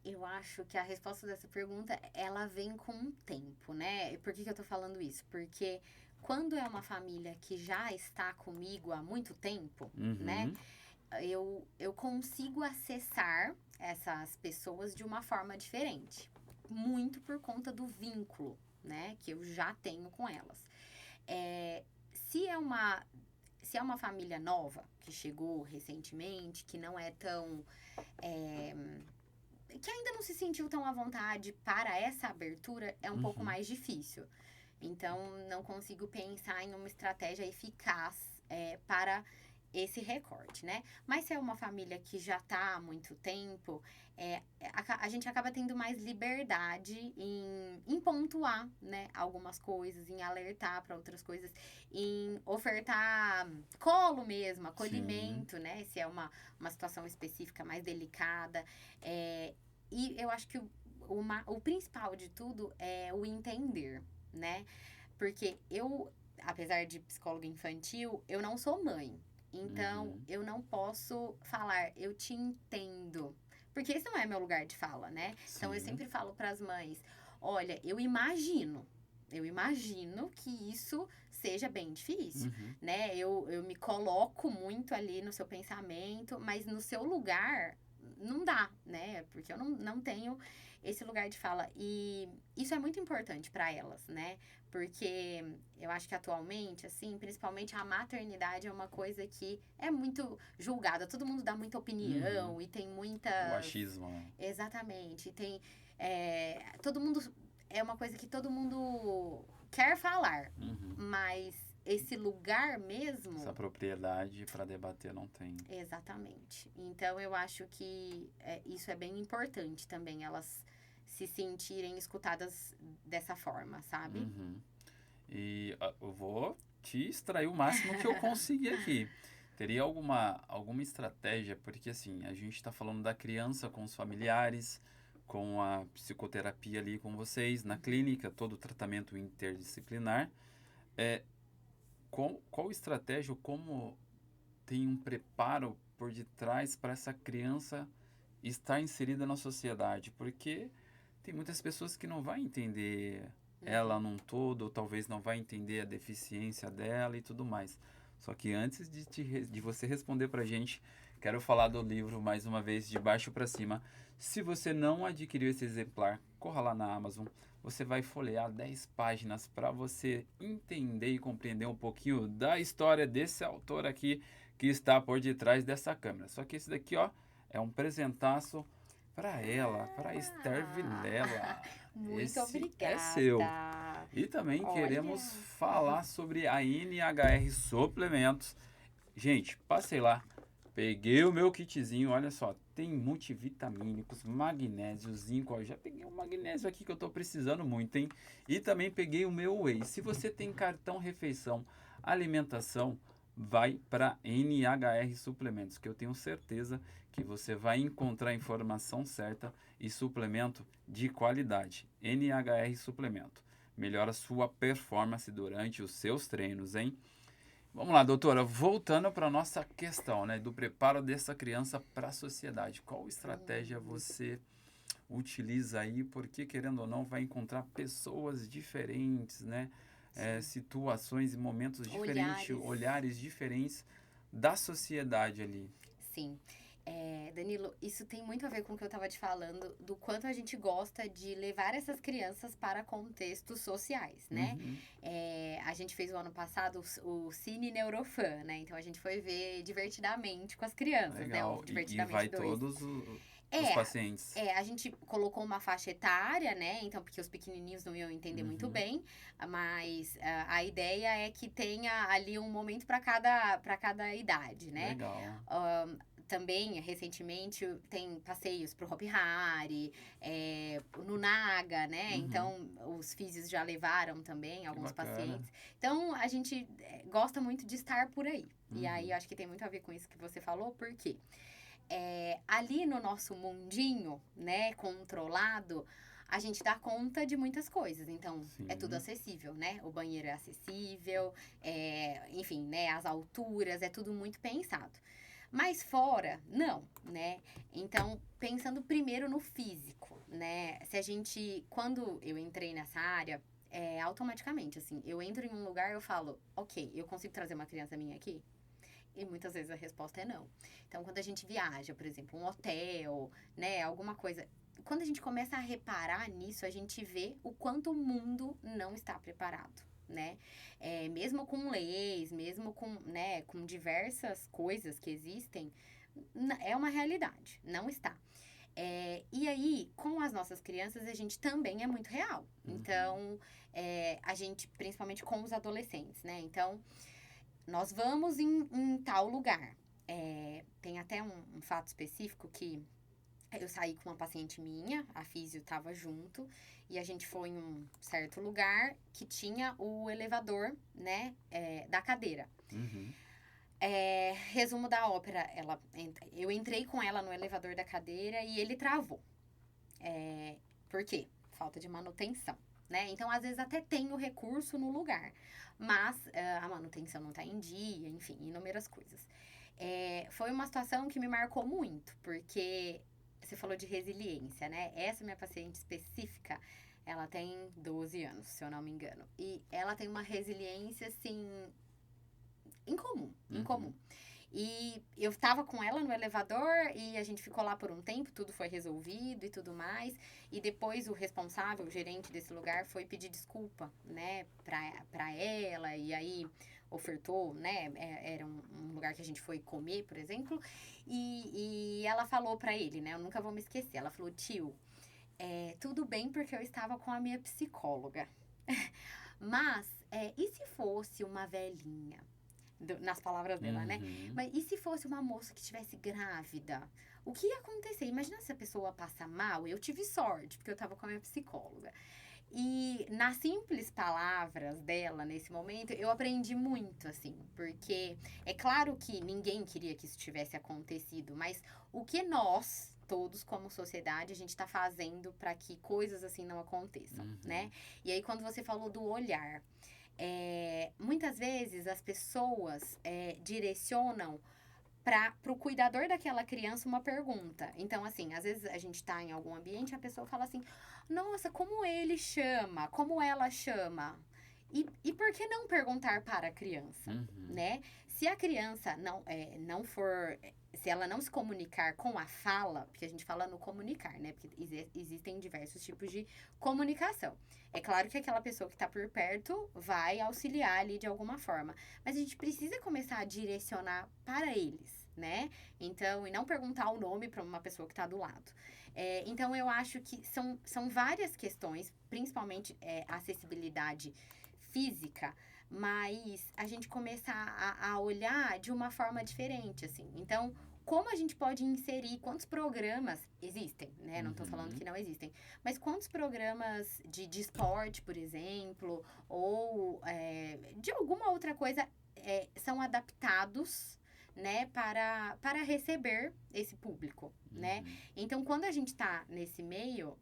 Speaker 3: Eu acho que a resposta dessa pergunta, ela vem com o tempo, né? E por que eu tô falando isso? Porque quando é uma família que já está comigo há muito tempo, né?
Speaker 2: Uhum,
Speaker 3: Eu consigo acessar essas pessoas de uma forma diferente. Muito por conta do vínculo, né? Que eu já tenho com elas. É, se é uma... Se é uma família nova, que chegou recentemente, que não é tão é, que ainda não se sentiu tão à vontade para essa abertura, é um pouco
Speaker 2: uhum,
Speaker 3: mais difícil. Então, não consigo pensar em uma estratégia eficaz para esse recorte, né? Mas se é uma família que já está há muito tempo, a gente acaba tendo mais liberdade em pontuar, né, algumas coisas, em alertar para outras coisas, em ofertar colo mesmo,
Speaker 2: sim,
Speaker 3: acolhimento, né? Se é uma situação específica mais delicada. É, e eu acho que o principal de tudo é o entender, né? Porque eu, apesar de psicóloga infantil, eu não sou mãe. Então,
Speaker 2: uhum,
Speaker 3: eu não posso falar, eu te entendo. Porque esse não é meu lugar de fala, né? Então, eu
Speaker 2: sim,
Speaker 3: sempre falo para as mães: olha, eu imagino que isso seja bem difícil,
Speaker 2: uhum,
Speaker 3: né? Eu me coloco muito ali no seu pensamento, mas no seu lugar não dá, né? Porque eu não tenho esse lugar de fala. E isso é muito importante para elas, né? Porque eu acho que atualmente, assim, principalmente a maternidade é uma coisa que é muito julgada. Todo mundo dá muita
Speaker 2: uhum.
Speaker 3: opinião e tem
Speaker 2: O
Speaker 3: muitas.
Speaker 2: achismo, né?
Speaker 3: Exatamente. Tem. Todo mundo. É uma coisa que todo mundo quer falar.
Speaker 2: Uhum.
Speaker 3: Mas esse lugar
Speaker 2: Essa
Speaker 3: mesmo.
Speaker 2: propriedade para debater não tem.
Speaker 3: Exatamente. Então eu acho que isso é bem importante também, elas se sentirem escutadas dessa forma, sabe?
Speaker 2: Uhum. E eu vou te extrair o máximo que eu conseguir aqui. Teria alguma estratégia? Porque assim, a gente está falando da criança com os familiares, com a psicoterapia ali com vocês, na
Speaker 3: Uhum.
Speaker 2: clínica, todo o tratamento interdisciplinar. É, qual estratégia ou como tem um preparo por detrás para essa criança estar inserida na sociedade? Porque tem muitas pessoas que não vai entender ela
Speaker 3: Uhum.
Speaker 2: num todo, ou talvez não vai entender a deficiência dela e tudo mais. Só que antes de você responder pra gente, Quero falar do livro mais uma vez, de baixo para cima. Se você não adquiriu esse exemplar, corra lá na Amazon. Você vai folhear 10 páginas para você entender e compreender um pouquinho da história desse autor aqui que está por detrás dessa câmera. Só que esse daqui, ó, é um presentaço para ela, para Esther Vilela.
Speaker 3: Muito
Speaker 2: Esse
Speaker 3: obrigada.
Speaker 2: é seu. E também
Speaker 3: Olha.
Speaker 2: queremos falar sobre a NHR Suplementos. Gente, passei lá, peguei o meu kitzinho, olha só, tem multivitamínicos, magnésio, zinco, ó, já peguei um magnésio aqui que eu tô precisando muito, hein? E também peguei o meu whey. Se você tem cartão refeição, alimentação, vai para NHR Suplementos, que eu tenho certeza que você vai encontrar a informação certa e suplemento de qualidade. NHR Suplemento. Melhora sua performance durante os seus treinos, hein? Vamos lá, doutora, voltando para a nossa questão, né, do preparo dessa criança para a sociedade. Qual estratégia você utiliza aí? Porque, querendo ou não, vai encontrar pessoas diferentes, né? Situações e momentos diferentes, olhares diferentes da sociedade ali.
Speaker 3: Sim. Danilo, isso tem muito a ver com o que eu estava te falando, do quanto a gente gosta de levar essas crianças para contextos sociais, né?
Speaker 2: Uhum.
Speaker 3: A gente fez o ano passado o Cine Neurofan, né? Então a gente foi ver divertidamente com as crianças,
Speaker 2: Legal.
Speaker 3: né? O
Speaker 2: E
Speaker 3: Divertidamente
Speaker 2: vai
Speaker 3: 2.
Speaker 2: todos os pacientes.
Speaker 3: A gente colocou uma faixa etária, né? Então, porque os pequenininhos não iam entender muito bem, mas a ideia é que tenha ali um momento para cada idade, né?
Speaker 2: Legal.
Speaker 3: Também, recentemente, tem passeios pro Hopi Hari, no Naga, né? Então, os físios já levaram também alguns pacientes. Então, a gente gosta muito de estar por aí. E aí, acho que tem muito a ver com isso que você falou, porque ali no nosso mundinho, né, controlado, a gente dá conta de muitas coisas. Então,
Speaker 2: Sim.
Speaker 3: é tudo acessível, né? O banheiro é acessível, enfim, né? As alturas, é tudo muito pensado. Mas fora, não, né? Então, pensando primeiro no físico, né? Quando eu entrei nessa área, automaticamente, assim, eu entro em um lugar e eu falo, ok, eu consigo trazer uma criança minha aqui? E muitas vezes a resposta é não. Então, quando a gente viaja, por exemplo, um hotel, né, alguma coisa, quando a gente começa a reparar nisso, a gente vê o quanto o mundo não está preparado, né? Mesmo com leis, mesmo com, né, com diversas coisas que existem, é uma realidade, não está. E aí, com as nossas crianças, a gente também é muito real. Então, a gente, principalmente com os adolescentes, né? Então, nós vamos em tal lugar. Tem até um fato específico que eu saí com uma paciente minha, a físio estava junto, e a gente foi em um certo lugar que tinha o elevador, né, da cadeira. Resumo da ópera, eu entrei com ela no elevador da cadeira e ele travou. Por quê? Falta de manutenção, né? Então, às vezes, até tem o recurso no lugar, mas a manutenção não está em dia, enfim, inúmeras coisas. Foi uma situação que me marcou muito, porque você falou de resiliência, né? Essa minha paciente específica, ela tem 12 anos, se eu não me engano. E ela tem uma resiliência, assim, incomum. E eu tava com ela no elevador e a gente ficou lá por um tempo, tudo foi resolvido e tudo mais. E depois o responsável, o gerente desse lugar, foi pedir desculpa, né, pra ela. E aí ofertou, né, era um lugar que a gente foi comer, por exemplo. E ela falou pra ele, né, eu nunca vou me esquecer. Ela falou, tio, tudo bem porque eu estava com a minha psicóloga. Mas, e se fosse uma velhinha? Nas palavras dela, né? Mas e se fosse uma moça que estivesse grávida? O que ia acontecer? Imagina se a pessoa passa mal. Eu tive sorte, porque eu tava com a minha psicóloga. E nas simples palavras dela, nesse momento, eu aprendi muito, assim. Porque é claro que ninguém queria que isso tivesse acontecido. Mas o que nós, todos como sociedade, a gente tá fazendo para que coisas assim não aconteçam, né? E aí, quando você falou do olhar... muitas vezes as pessoas direcionam para o cuidador daquela criança uma pergunta. Então, assim, às vezes a gente tá em algum ambiente e a pessoa fala assim, nossa, como ele chama? Como ela chama? E por que não perguntar para a criança, né? Se a criança não for se ela não se comunicar com a fala, porque a gente fala no comunicar, né? Porque existem diversos tipos de comunicação. É claro que aquela pessoa que está por perto vai auxiliar ali de alguma forma. Mas a gente precisa começar a direcionar para eles, né? Então, e não perguntar o nome para uma pessoa que está do lado. Então, eu acho que são várias questões, principalmente a acessibilidade física, mas a gente começa a olhar de uma forma diferente, assim. Então, como a gente pode inserir, quantos programas existem, né? Não tô falando que não existem, mas quantos programas de esporte, por exemplo, ou de alguma outra coisa são adaptados, né, para receber esse público, né? Então, quando a gente tá nesse meio,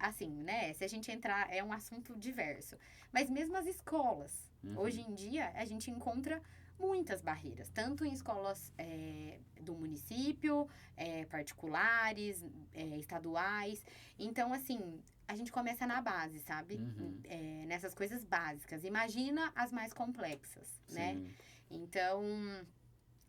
Speaker 3: assim, né, se a gente entrar, é um assunto diverso. Mas mesmo as escolas, hoje em dia, a gente encontra muitas barreiras, tanto em escolas do município, particulares, estaduais. Então, assim, a gente começa na base, sabe? Nessas coisas básicas. Imagina as mais complexas, né? Então,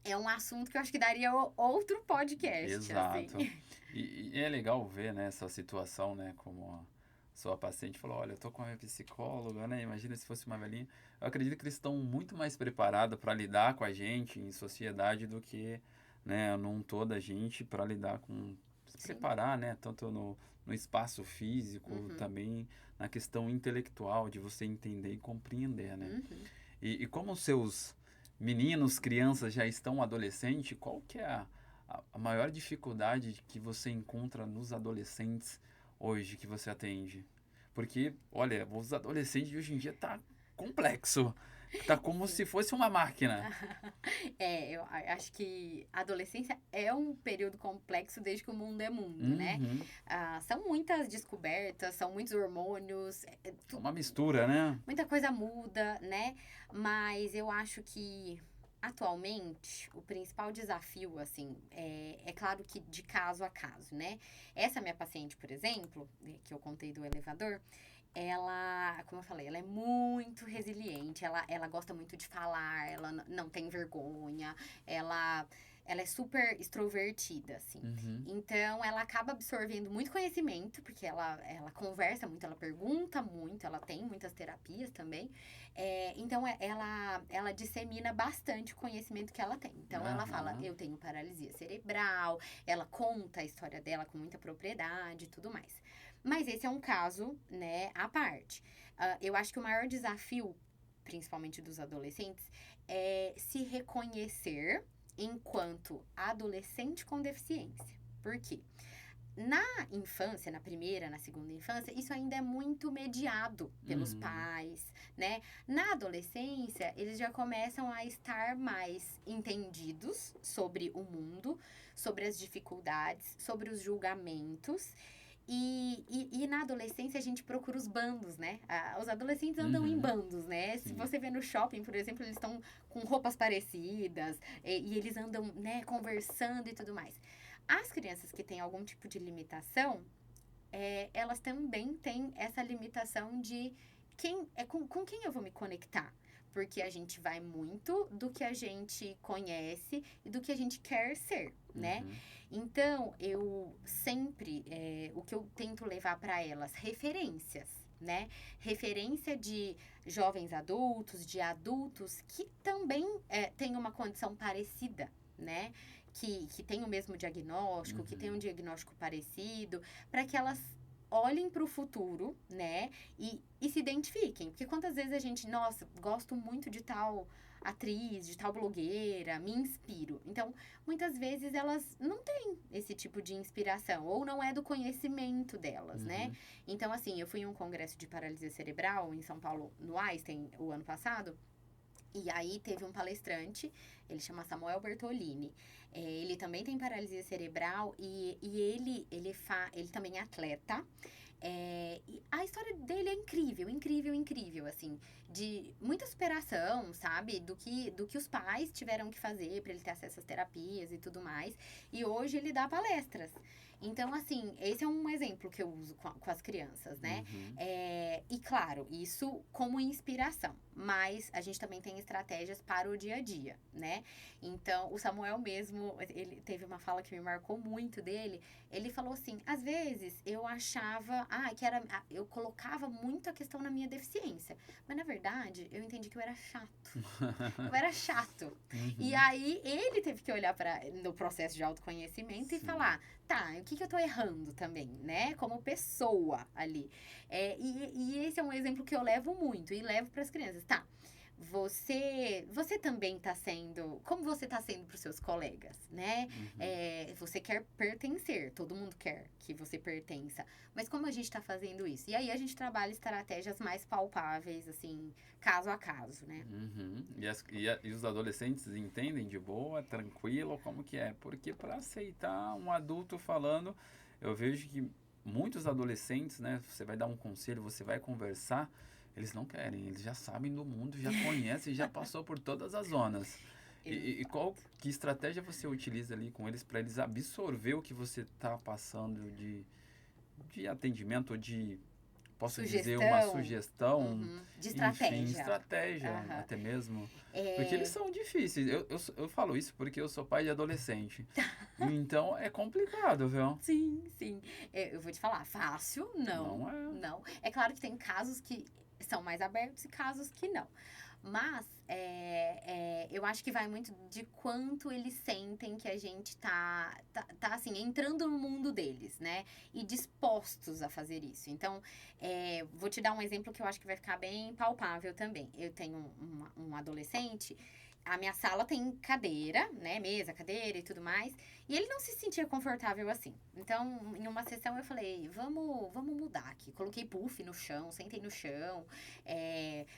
Speaker 3: é um assunto que eu acho que daria outro podcast.
Speaker 2: Exato.
Speaker 3: Assim.
Speaker 2: E é legal ver, né, essa situação, né, como a sua paciente falou, olha, eu tô com a minha psicóloga, né, imagina se fosse uma velhinha. Eu acredito que eles estão muito mais preparados para lidar com a gente em sociedade do que, né, num todo a gente para lidar com, se preparar, né, tanto no espaço físico, também na questão intelectual, de você entender e compreender, né. E como os seus meninos, crianças já estão adolescentes, qual que é a maior dificuldade que você encontra nos adolescentes hoje que você atende? Porque, olha, os adolescentes de hoje em dia tá complexo. Tá como se fosse uma máquina.
Speaker 3: Eu acho que a adolescência é um período complexo desde que o mundo é mundo, né? São muitas descobertas, são muitos hormônios.
Speaker 2: É uma mistura, né?
Speaker 3: Muita coisa muda, né? Mas eu acho que, atualmente, o principal desafio, assim, é claro que de caso a caso, né? Essa minha paciente, por exemplo, que eu contei do elevador, ela, como eu falei, ela é muito resiliente, ela gosta muito de falar, ela não tem vergonha, ela é super extrovertida, assim. Então, ela acaba absorvendo muito conhecimento, porque ela conversa muito, ela pergunta muito, ela tem muitas terapias também. Então, ela dissemina bastante o conhecimento que ela tem. Então, ela fala, eu tenho paralisia cerebral, ela conta a história dela com muita propriedade e tudo mais. Mas esse é um caso, né, à parte. Eu acho que o maior desafio, principalmente dos adolescentes, é se reconhecer enquanto adolescente com deficiência. Por quê? Na infância, na primeira, na segunda infância, isso ainda é muito mediado pelos pais, né? Na adolescência, eles já começam a estar mais entendidos sobre o mundo, sobre as dificuldades, sobre os julgamentos. E na adolescência a gente procura os bandos, né? Os adolescentes andam em bandos, né? Se você vê no shopping, por exemplo, eles estão com roupas parecidas e eles andam, né, conversando e tudo mais. As crianças que têm algum tipo de limitação, elas também têm essa limitação de com quem eu vou me conectar. Porque a gente vai muito do que a gente conhece e do que a gente quer ser, né? Então, eu sempre, o que eu tento levar para elas, referências, né? Referência de jovens adultos, de adultos que também têm uma condição parecida, né? Que tem o mesmo diagnóstico, que tem um diagnóstico parecido, para que elas olhem para o futuro, né? E se identifiquem. Porque quantas vezes a gente, nossa, gosto muito de tal atriz, de tal blogueira, me inspiro. Então, muitas vezes elas não têm esse tipo de inspiração, ou não é do conhecimento delas, né? Então, assim, eu fui em um congresso de paralisia cerebral em São Paulo, no Einstein, o ano passado, e aí teve um palestrante, ele chama Samuel Bertolini. Ele também tem paralisia cerebral e ele também é atleta. E a história dele é incrível, incrível, incrível, assim, de muita superação, sabe, do que os pais tiveram que fazer para ele ter acesso às terapias e tudo mais, e hoje ele dá palestras. Então, assim, esse é um exemplo que eu uso com as crianças, né?
Speaker 2: Uhum.
Speaker 3: E claro, isso como inspiração, mas a gente também tem estratégias para o dia a dia, né? Então, o Samuel mesmo, ele teve uma fala que me marcou muito dele. Ele falou assim: às vezes eu achava, eu colocava muito a questão na minha deficiência, mas na verdade eu entendi que eu era chato. Eu era chato. E
Speaker 2: Uhum.
Speaker 3: aí ele teve que olhar para no processo de autoconhecimento e
Speaker 2: Sim.
Speaker 3: falar: tá, o que eu tô errando também, né? Como pessoa ali. E esse é um exemplo que eu levo muito e levo para as crianças. Tá, você também tá sendo, como você tá sendo pros seus colegas, né?
Speaker 2: Uhum.
Speaker 3: Você quer pertencer, todo mundo quer que você pertença. Mas como a gente tá fazendo isso? E aí a gente trabalha estratégias mais palpáveis, assim, caso a caso, né?
Speaker 2: Uhum. E os adolescentes entendem de boa, tranquilo, como que é? Porque para aceitar um adulto falando, eu vejo que muitos adolescentes, né? Você vai dar um conselho, você vai conversar, eles não querem, eles já sabem do mundo, já conhecem, já passou por todas as zonas. E que estratégia você utiliza ali com eles para eles absorver o que você está passando de atendimento, de posso dizer, uma
Speaker 3: Sugestão,
Speaker 2: sugestão,
Speaker 3: de
Speaker 2: enfim,
Speaker 3: estratégia.
Speaker 2: estratégia
Speaker 3: Aham.
Speaker 2: até mesmo. Porque eles
Speaker 3: É,
Speaker 2: são difíceis. Eu falo isso porque eu sou pai de adolescente. Então é complicado, viu?
Speaker 3: sim, sim. Eu vou te falar, fácil, não,
Speaker 2: Não é.
Speaker 3: não. É claro que tem casos que são mais abertos e casos que não. Mas eu acho que vai muito de quanto eles sentem que a gente tá assim, entrando no mundo deles, né? E dispostos a fazer isso. Então, vou te dar um exemplo que eu acho que vai ficar bem palpável também. Eu tenho um adolescente. A minha sala tem cadeira, né? Mesa, cadeira e tudo mais. E ele não se sentia confortável assim. Então, em uma sessão eu falei, vamos mudar aqui. Coloquei puff no chão, sentei no chão.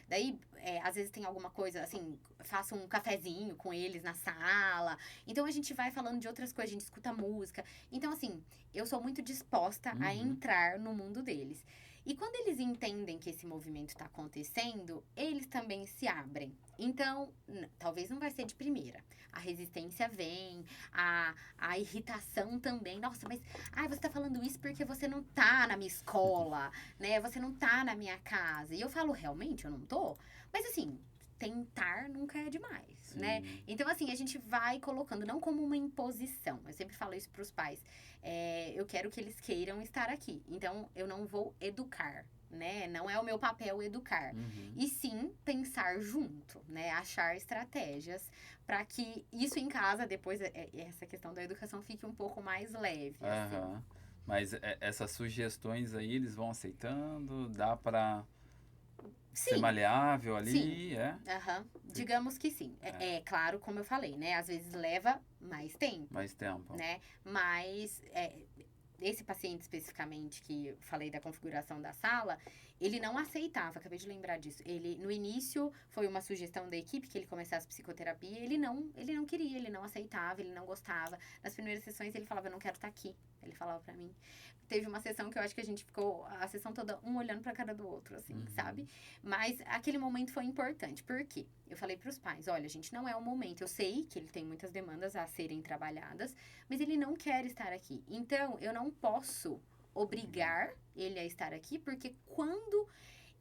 Speaker 3: Daí, às vezes tem alguma coisa, assim, faço um cafezinho com eles na sala. Então, a gente vai falando de outras coisas, a gente escuta música. Então, assim, eu sou muito disposta a
Speaker 2: Uhum.
Speaker 3: entrar no mundo deles. E quando eles entendem que esse movimento está acontecendo, eles também se abrem. Então, talvez não vai ser de primeira. A resistência vem, a irritação também. Nossa, mas você tá falando isso porque você não tá na minha escola, né? Você não tá na minha casa. E eu falo, realmente, eu não tô? Mas assim, tentar nunca é demais, né?
Speaker 2: Sim.
Speaker 3: Então, assim, a gente vai colocando, não como uma imposição. Eu sempre falo isso pros pais. Eu quero que eles queiram estar aqui. Então, eu não vou educar. Né? Não é o meu papel educar.
Speaker 2: Uhum.
Speaker 3: E sim pensar junto, né? Achar estratégias para que isso em casa, depois, essa questão da educação fique um pouco mais leve, assim.
Speaker 2: Aham. Mas essas sugestões aí, eles vão aceitando? Dá pra ser
Speaker 3: Sim,
Speaker 2: maleável
Speaker 3: sim.
Speaker 2: ali, é?
Speaker 3: Aham. Digamos que sim.
Speaker 2: É.
Speaker 3: É claro, como eu falei, né? Às vezes leva mais tempo,
Speaker 2: Mais tempo.
Speaker 3: né? Mas esse paciente especificamente que eu falei da configuração da sala, ele não aceitava, acabei de lembrar disso. Ele, no início, foi uma sugestão da equipe que ele começasse psicoterapia, ele não queria, ele não aceitava, ele não gostava. Nas primeiras sessões ele falava, eu não quero estar aqui. Ele falava pra mim. Teve uma sessão que eu acho que a gente ficou a sessão toda um olhando pra cara do outro, assim,
Speaker 2: Uhum.
Speaker 3: sabe? Mas aquele momento foi importante. Por quê? Eu falei pros pais, olha, gente, não é o momento. Eu sei que ele tem muitas demandas a serem trabalhadas, mas ele não quer estar aqui. Então, eu não posso obrigar ele a estar aqui, porque quando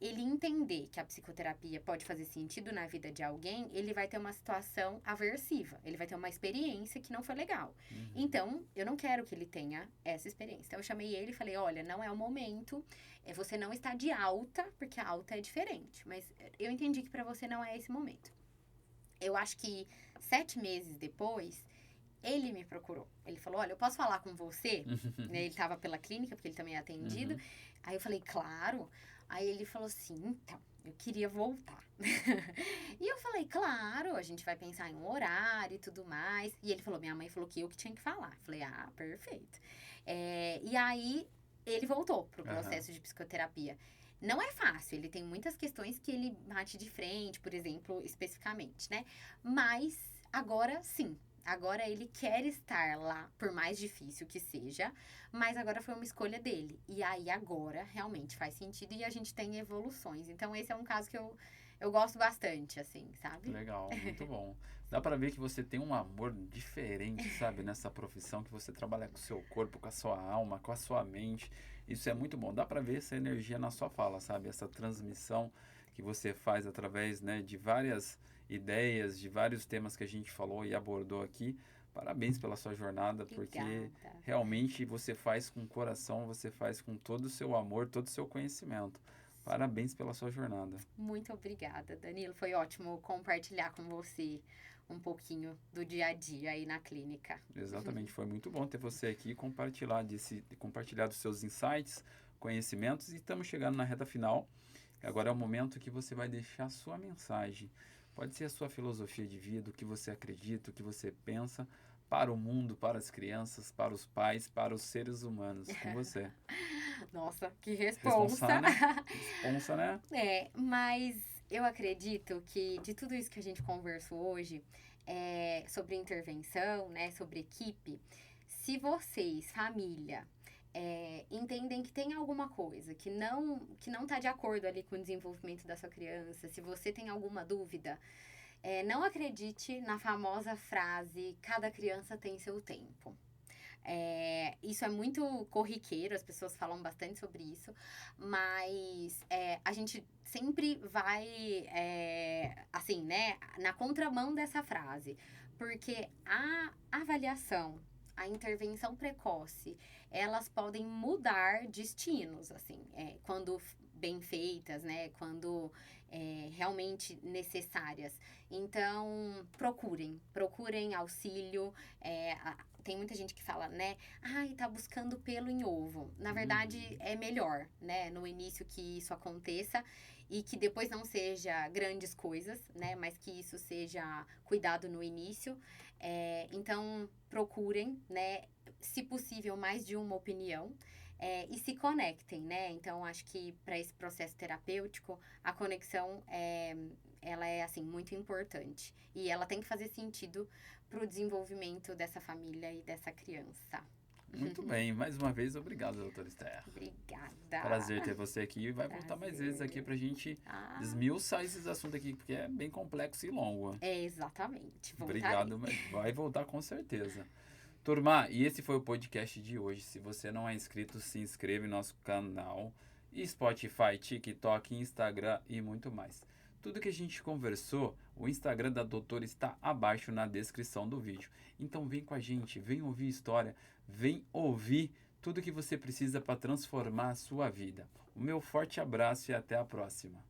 Speaker 3: ele entender que a psicoterapia pode fazer sentido na vida de alguém, ele vai ter uma situação aversiva, ele vai ter uma experiência que não foi legal.
Speaker 2: Uhum.
Speaker 3: Então, eu não quero que ele tenha essa experiência. Então, eu chamei ele e falei: olha, não é o momento, você não está de alta, porque a alta é diferente, mas eu entendi que para você não é esse momento. Eu acho que 7 meses depois, ele me procurou. Ele falou: olha, eu posso falar com você? Né, ele estava pela clínica, porque ele também é atendido.
Speaker 2: Uhum.
Speaker 3: Aí eu falei: claro. Aí ele falou assim: então, eu queria voltar. E eu falei: claro, a gente vai pensar em um horário e tudo mais. E ele falou: minha mãe falou que eu que tinha que falar. Eu falei: ah, perfeito. E aí ele voltou pro
Speaker 2: Aham.
Speaker 3: processo de psicoterapia. Não é fácil, ele tem muitas questões que ele bate de frente, por exemplo, especificamente, né? Mas agora sim, agora ele quer estar lá, por mais difícil que seja, mas agora foi uma escolha dele. E aí agora realmente faz sentido e a gente tem evoluções. Então esse é um caso que eu gosto bastante, assim, sabe?
Speaker 2: Legal, muito bom. Dá pra ver que você tem um amor diferente, sabe, nessa profissão, que você trabalha com o seu corpo, com a sua alma, com a sua mente. Isso é muito bom. Dá pra ver essa energia na sua fala, sabe? Essa transmissão que você faz através, né, de várias ideias, de vários temas que a gente falou e abordou aqui. Parabéns pela sua jornada, porque
Speaker 3: Obrigada.
Speaker 2: realmente você faz com o coração, você faz com todo o seu amor, todo o seu conhecimento. Parabéns pela sua jornada.
Speaker 3: Muito obrigada, Danilo. Foi ótimo compartilhar com você um pouquinho do dia a dia aí na clínica.
Speaker 2: Exatamente, foi muito bom ter você aqui e compartilhar dos seus insights, conhecimentos, e estamos chegando na reta final. Agora é o momento que você vai deixar a sua mensagem. Pode ser a sua filosofia de vida, o que você acredita, o que você pensa para o mundo, para as crianças, para os pais, para os seres humanos. Com você.
Speaker 3: Nossa, que responsa!
Speaker 2: Responsa, né? Responsa, né?
Speaker 3: Mas eu acredito que de tudo isso que a gente conversou hoje, sobre intervenção, né, sobre equipe, se vocês, família, entendem que tem alguma coisa que não está de acordo ali com o desenvolvimento da sua criança, se você tem alguma dúvida, não acredite na famosa frase, cada criança tem seu tempo. Isso é muito corriqueiro, as pessoas falam bastante sobre isso, mas a gente sempre vai, assim, né, na contramão dessa frase, porque a avaliação, a intervenção precoce, elas podem mudar destinos, assim, quando bem feitas, né, quando realmente necessárias. Então, procurem auxílio. Tem muita gente que fala, né? Ai, tá buscando pelo em ovo. Na verdade, é melhor, né? No início que isso aconteça e que depois não seja grandes coisas, né? Mas que isso seja cuidado no início. Então, procurem, né? Se possível, mais de uma opinião. E se conectem, né? Então, acho que para esse processo terapêutico, a conexão ela é, assim, muito importante. E ela tem que fazer sentido para o desenvolvimento dessa família e dessa criança.
Speaker 2: Muito bem. Mais uma vez, obrigado, doutora Esther.
Speaker 3: Obrigada.
Speaker 2: Prazer ter você aqui e vai voltar mais vezes aqui pra gente desmiuçar esses assuntos aqui, porque é bem complexo e longo.
Speaker 3: Exatamente.
Speaker 2: Obrigado, mas vai voltar com certeza. Turma, e esse foi o podcast de hoje. Se você não é inscrito, se inscreva em nosso canal, Spotify, TikTok, Instagram e muito mais. Tudo que a gente conversou, o Instagram da doutora está abaixo na descrição do vídeo. Então vem com a gente, vem ouvir história, vem ouvir tudo que você precisa para transformar a sua vida. O meu forte abraço e até a próxima.